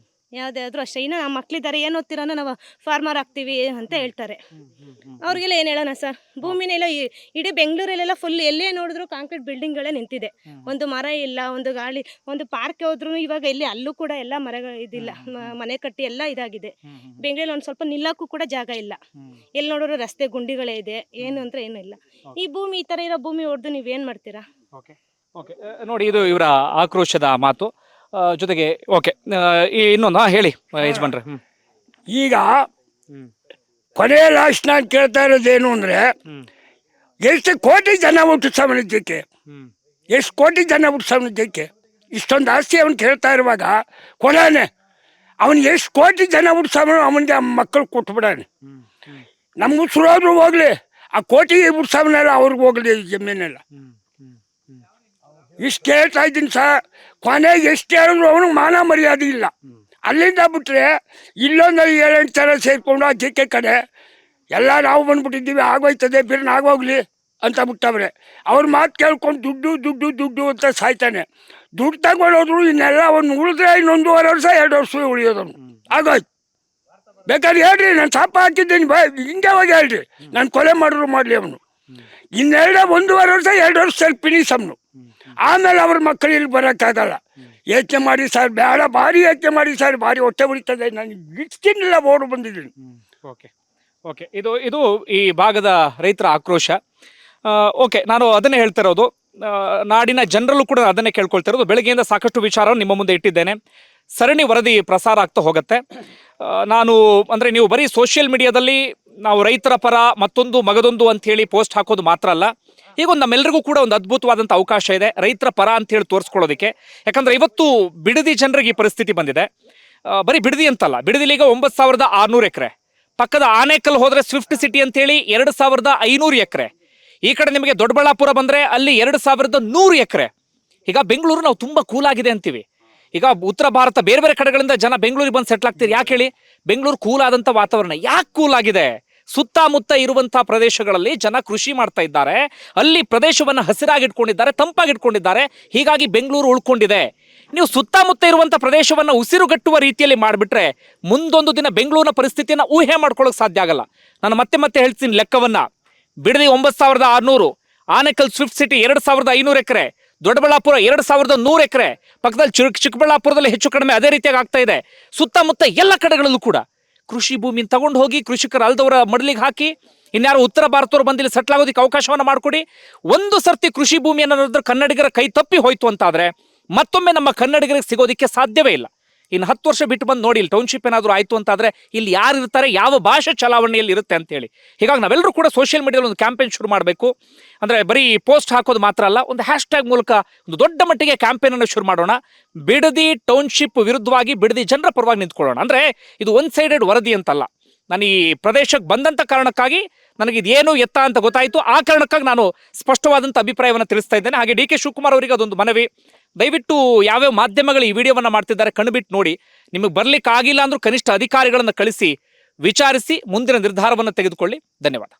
ಯಾವುದಾದ್ರೂ ಅಷ್ಟೇ. ಇನ್ನು ನಮ್ಮ ಮಕ್ಳಿದ್ದಾರೆ, ಏನು ಓದ್ತೀರ ನಾವು ಫಾರ್ಮರ್ ಆಗ್ತೀವಿ ಅಂತ ಹೇಳ್ತಾರೆ. ಅವ್ರಿಗೆಲ್ಲ ಏನು ಹೇಳೋಣ ಸರ್? ಭೂಮಿನೆಲ್ಲ ಇಡೀ ಬೆಂಗಳೂರಲ್ಲೆಲ್ಲ ಫುಲ್ ಎಲ್ಲೇ ನೋಡಿದ್ರು ಕಾಂಕ್ರೀಟ್ ಬಿಲ್ಡಿಂಗ್ಗಳೇ ನಿಂತಿದೆ. ಒಂದು ಮರ ಇಲ್ಲ, ಒಂದು ಗಾಳಿ, ಒಂದು ಪಾರ್ಕ್ ಹೋದ್ರೂ ಇವಾಗ ಎಲ್ಲಿ ಅಲ್ಲೂ ಕೂಡ ಎಲ್ಲ ಮರಗಳು ಇದಿಲ್ಲ, ಮನೆ ಕಟ್ಟಿ ಎಲ್ಲ ಇದಾಗಿದೆ. ಬೆಂಗಳೂರಲ್ಲಿ ಒಂದು ಸ್ವಲ್ಪ ನಿಲ್ಲಕ್ಕೂ ಕೂಡ ಜಾಗ ಇಲ್ಲ. ಎಲ್ಲಿ ನೋಡಿದ್ರು ರಸ್ತೆ ಗುಂಡಿಗಳೇ ಇದೆ, ಏನು ಅಂದರೆ ಏನೂ ಇಲ್ಲ. ಈ ಭೂಮಿ, ಈ ಥರ ಇರೋ ಭೂಮಿ ಹೊಡೆದು ನೀವೇನು ಮಾಡ್ತೀರಾ? ಓಕೆ ಓಕೆ ನೋಡಿ, ಇದು ಇವರ ಆಕ್ರೋಶದ ಮಾತು. ಜೊತೆಗೆ ಓಕೆ, ಇನ್ನೊಂದು ಹೇಳಿ ಯಜಮಾನ್ರೆ. ಈಗ ಕೊನೆಯ ಲಾಸ್ಟ್ ನಾನು ಕೇಳ್ತಾ ಇರೋದೇನು ಅಂದರೆ, ಎಷ್ಟು ಕೋಟಿ ಜನ ಹುಟ್ಟು ಸಾಮಾನ್ಯಕ್ಕೆ, ಎಷ್ಟು ಕೋಟಿ ಜನ ಹುಟ್ಟು ಸಾಮಾನ್ಯಕ್ಕೆ ಇಷ್ಟೊಂದು ಆಸ್ತಿ ಅವನು ಕೇಳ್ತಾ ಇರುವಾಗ ಕೊಡಾನೆ ಅವನಿಗೆ ಎಷ್ಟು ಕೋಟಿ ಜನ ಹುಟ್ಟು ಸಾಮಾನು ಅವನಿಗೆ ಮಕ್ಕಳು ಕೊಟ್ಬಿಡಾನೆ. ನಮಗೂ ಸುರೋದ್ರು ಹೋಗ್ಲಿ, ಆ ಕೋಟಿ ಹುಟ್ಟು ಸಾಮಾನೆಲ್ಲ ಅವ್ರಿಗೆ ಹೋಗ್ಲಿ, ಜಮೀನೆಲ್ಲ. ಇಷ್ಟು ಕೇಳ್ತಾ ಇದ್ದೀನಿ ಸರ್. ಕೊನೆಗೆ ಎಷ್ಟು ಹೇಳಿದ್ರು ಅವನಿಗೆ ಮಾನ ಮರ್ಯಾದೆ ಇಲ್ಲ. ಅಲ್ಲಿಂದ ಬಿಟ್ಟರೆ ಇಲ್ಲೊಂದು 7-8 ಥರ ಸೇರಿಕೊಂಡು ಆ ಜಿಕೆ ಕಡೆ ಎಲ್ಲ ನಾವು ಬಂದ್ಬಿಟ್ಟಿದ್ದೀವಿ, ಆಗೋಯ್ತದೆ, ಬಿರ್ನ ಆಗೋಗ್ಲಿ ಅಂತ ಬಿಟ್ಟವ್ರೆ. ಅವ್ರ ಮಾತು ಕೇಳ್ಕೊಂಡು ದುಡ್ಡು ದುಡ್ಡು ದುಡ್ಡು ಅಂತ ಸಾಯ್ತಾನೆ. ದುಡ್ಡು ತಗೊಂಡೋದ್ರು ಇನ್ನೆಲ್ಲ ಒಂದು ಉಳಿದ್ರೆ ಇನ್ನೊಂದು 1.5 ವರ್ಷ 2 ವರ್ಷ ಉಳಿಯೋದವನು ಆಗೋಯ್ತು. ಬೇಕಾದ್ರೆ ಹೇಳ್ರಿ, ನಾನು ಸಾಪ ಹಾಕಿದ್ದೀನಿ ಹಿಂಗೆ ಹೋಗಿ ಹೇಳ್ರಿ, ನಾನು ಕೊಲೆ ಮಾಡಿದ್ರು ಮಾಡಲಿ ಅವನು. ಇನ್ನೆರಡು 1.5 ವರ್ಷ 2 ವರ್ಷದಲ್ಲಿ ಫಿನಿಶ್ ಅವನು. ಆಮೇಲೆ ಅವ್ರ ಮಕ್ಕಳು ಇಲ್ಲಿ ಬರೋಕ್ಕಾಗಲ್ಲ. ಯೋಚನೆ ಮಾಡಿ ಸರ್, ಬೇಡ, ಭಾರಿ ಯೋಚನೆ ಮಾಡಿ ಸರ್, ಭಾರಿ ಹೊಟ್ಟೆ ಉಳಿತದೆ. ನಾನು ಇಡ್ತಿನಿಲ್ಲ, ಓಡು ಬಂದಿದ್ದೀನಿ. ಓಕೆ ಓಕೆ ಇದು ಈ ಭಾಗದ ರೈತರ ಆಕ್ರೋಶ. ಓಕೆ, ನಾನು ಅದನ್ನೇ ಹೇಳ್ತಾ ಇರೋದು. ನಾಡಿನ ಜನರಲ್ಲೂ ಕೂಡ ಅದನ್ನೇ ಕೇಳ್ಕೊಳ್ತಾ ಇರೋದು. ಬೆಳಗ್ಗೆಯಿಂದ ಸಾಕಷ್ಟು ವಿಚಾರವನ್ನು ನಿಮ್ಮ ಮುಂದೆ ಇಟ್ಟಿದ್ದೇನೆ. ಸರಣಿ ವರದಿ ಪ್ರಸಾರ ಆಗ್ತಾ ಹೋಗುತ್ತೆ. ನಾನು ಅಂದರೆ ನೀವು ಬರೀ ಸೋಷಿಯಲ್ ಮೀಡಿಯಾದಲ್ಲಿ ನಾವು ರೈತರ ಪರ ಮತ್ತೊಂದು ಮಗದೊಂದು ಅಂಥೇಳಿ ಪೋಸ್ಟ್ ಹಾಕೋದು ಮಾತ್ರ ಅಲ್ಲ, ಈಗ ಒಂದು ನಮ್ಮೆಲ್ಲರಿಗೂ ಕೂಡ ಒಂದು ಅದ್ಭುತವಾದಂಥ ಅವಕಾಶ ಇದೆ ರೈತರ ಪರ ಅಂಥೇಳಿ ತೋರಿಸ್ಕೊಳ್ಳೋದಕ್ಕೆ. ಯಾಕಂದರೆ ಇವತ್ತು ಬಿಡದಿ ಜನರಿಗೆ ಈ ಪರಿಸ್ಥಿತಿ ಬಂದಿದೆ. ಬರೀ ಬಿಡದಿ ಅಂತಲ್ಲ, ಬಿಡದಿಲಿ ಈಗ 9,600 ಎಕರೆ, ಪಕ್ಕದ ಆನೇಕಲ್ ಹೋದರೆ ಸ್ವಿಫ್ಟ್ ಸಿಟಿ ಅಂತೇಳಿ 2,500 ಎಕರೆ, ಈ ಕಡೆ ನಿಮಗೆ ದೊಡ್ಡಬಳ್ಳಾಪುರ ಬಂದರೆ ಅಲ್ಲಿ 2,100 ಎಕರೆ. ಈಗ ಬೆಂಗಳೂರು ನಾವು ತುಂಬ ಕೂಲ್ ಆಗಿದೆ ಅಂತೀವಿ. ಈಗ ಉತ್ತರ ಭಾರತ ಬೇರೆ ಬೇರೆ ಕಡೆಗಳಿಂದ ಜನ ಬೆಂಗಳೂರಿಗೆ ಬಂದು ಸೆಟ್ಲ್ ಆಗ್ತೀರಿ. ಯಾಕೆ ಹೇಳಿ? ಬೆಂಗಳೂರು ಕೂಲ್ ಆದಂಥ ವಾತಾವರಣ. ಯಾಕೆ ಕೂಲ್ ಆಗಿದೆ? ಸುತ್ತಮುತ್ತ ಇರುವಂಥ ಪ್ರದೇಶಗಳಲ್ಲಿ ಜನ ಕೃಷಿ ಮಾಡ್ತಾ ಇದ್ದಾರೆ, ಅಲ್ಲಿ ಪ್ರದೇಶವನ್ನು ಹಸಿರಾಗಿಟ್ಕೊಂಡಿದ್ದಾರೆ, ತಂಪಾಗಿಟ್ಕೊಂಡಿದ್ದಾರೆ. ಹೀಗಾಗಿ ಬೆಂಗಳೂರು ಉಳ್ಕೊಂಡಿದೆ. ನೀವು ಸುತ್ತಮುತ್ತ ಇರುವಂಥ ಪ್ರದೇಶವನ್ನು ಉಸಿರುಗಟ್ಟುವ ರೀತಿಯಲ್ಲಿ ಮಾಡಿಬಿಟ್ರೆ ಮುಂದೊಂದು ದಿನ ಬೆಂಗಳೂರಿನ ಪರಿಸ್ಥಿತಿಯನ್ನು ಊಹೆ ಮಾಡ್ಕೊಳ್ಳೋಕೆ ಸಾಧ್ಯ ಆಗಲ್ಲ. ನಾನು ಮತ್ತೆ ಹೇಳ್ತೀನಿ ಲೆಕ್ಕವನ್ನು. ಬಿಡದಿ 9,600, ಆನೇಕಲ್ ಸ್ವಿಫ್ಟ್ ಸಿಟಿ 2,500 ಎಕರೆ, ದೊಡ್ಡಬಳ್ಳಾಪುರ 2,100 ಎಕರೆ, ಪಕ್ಕದಲ್ಲಿ ಚಿಕ್ಕಬಳ್ಳಾಪುರದಲ್ಲಿ ಹೆಚ್ಚು ಕಡಿಮೆ ಅದೇ ರೀತಿಯಾಗಿ ಆಗ್ತಾ ಇದೆ. ಸುತ್ತಮುತ್ತ ಎಲ್ಲ ಕಡೆಗಳಲ್ಲೂ ಕೂಡ ಕೃಷಿ ಭೂಮಿನ ತಗೊಂಡು ಹೋಗಿ ಕೃಷಿಕರು ಅಲ್ದವರ ಮಡಲಿಗೆ ಹಾಕಿ, ಇನ್ಯಾರು ಉತ್ತರ ಭಾರತದವರು ಬಂದಿಲ್ಲಿ ಸೆಟ್ಲ್ ಆಗೋದಕ್ಕೆ ಅವಕಾಶವನ್ನು ಮಾಡಿಕೊಡಿ. ಒಂದು ಸರ್ತಿ ಕೃಷಿ ಭೂಮಿಯನ್ನು ಕನ್ನಡಿಗರ ಕೈ ತಪ್ಪಿ ಹೋಯ್ತು ಅಂತಾದರೆ ಮತ್ತೊಮ್ಮೆ ನಮ್ಮ ಕನ್ನಡಿಗರಿಗೆ ಸಿಗೋದಕ್ಕೆ ಸಾಧ್ಯವೇ ಇಲ್ಲ. ಇನ್ನು 10 ವರ್ಷ ಬಿಟ್ಟು ಬಂದು ನೋಡಿ, ಇಲ್ಲಿ ಟೌನ್ಶಿಪ್ ಏನಾದರೂ ಆಯಿತು ಅಂತಾದರೆ ಇಲ್ಲಿ ಯಾರು ಇರ್ತಾರೆ, ಯಾವ ಭಾಷೆ ಚಲಾವಣೆಯಲ್ಲಿ ಇರುತ್ತೆ ಅಂತೇಳಿ. ಹೀಗಾಗಿ ನಾವೆಲ್ಲರೂ ಕೂಡ ಸೋಷಿಯಲ್ ಮೀಡಿಯಾದಲ್ಲಿ ಒಂದು ಕ್ಯಾಂಪೇನ್ ಶುರು ಮಾಡಬೇಕು. ಅಂದರೆ ಬರೀ ಪೋಸ್ಟ್ ಹಾಕೋದು ಮಾತ್ರ ಅಲ್ಲ, ಒಂದು ಹ್ಯಾಶ್ಟ್ಯಾಗ್ ಮೂಲಕ ಒಂದು ದೊಡ್ಡ ಮಟ್ಟಿಗೆ ಕ್ಯಾಂಪೇನನ್ನು ಶುರು ಮಾಡೋಣ. ಬಿಡದಿ ಟೌನ್ಶಿಪ್ ವಿರುದ್ಧವಾಗಿ ಬಿಡದಿ ಜನರ ಪರವಾಗಿ ನಿಂತ್ಕೊಳ್ಳೋಣ. ಅಂದರೆ ಇದು ಒನ್ ಸೈಡೆಡ್ ವರದಿ ಅಂತಲ್ಲ. ನಾನು ಈ ಪ್ರದೇಶಕ್ಕೆ ಬಂದಂಥ ಕಾರಣಕ್ಕಾಗಿ ನನಗಿದೇನು ಎತ್ತ ಅಂತ ಗೊತ್ತಾಯಿತು. ಆ ಕಾರಣಕ್ಕಾಗಿ ನಾನು ಸ್ಪಷ್ಟವಾದಂಥ ಅಭಿಪ್ರಾಯವನ್ನು ತಿಳಿಸ್ತಾ ಇದ್ದೇನೆ. ಹಾಗೆ ಡಿ.ಕೆ. ಶಿವಕುಮಾರ್ ಅವರಿಗೆ ಅದೊಂದು ಮನವಿ, ದಯವಿಟ್ಟು ಯಾವ್ಯಾವ ಮಾಧ್ಯಮಗಳು ಈ ವಿಡಿಯೋವನ್ನು ಮಾಡ್ತಿದ್ದಾರೆ ಕಣ್ಬಿಟ್ಟು ನೋಡಿ. ನಿಮಗೆ ಬರ್ಲಿಕ್ಕೆ ಆಗಿಲ್ಲ ಅಂದ್ರೂ ಕನಿಷ್ಠ ಅಧಿಕಾರಿಗಳನ್ನು ಕಳಿಸಿ ವಿಚಾರಿಸಿ ಮುಂದಿನ ನಿರ್ಧಾರವನ್ನು ತೆಗೆದುಕೊಳ್ಳಿ. ಧನ್ಯವಾದ.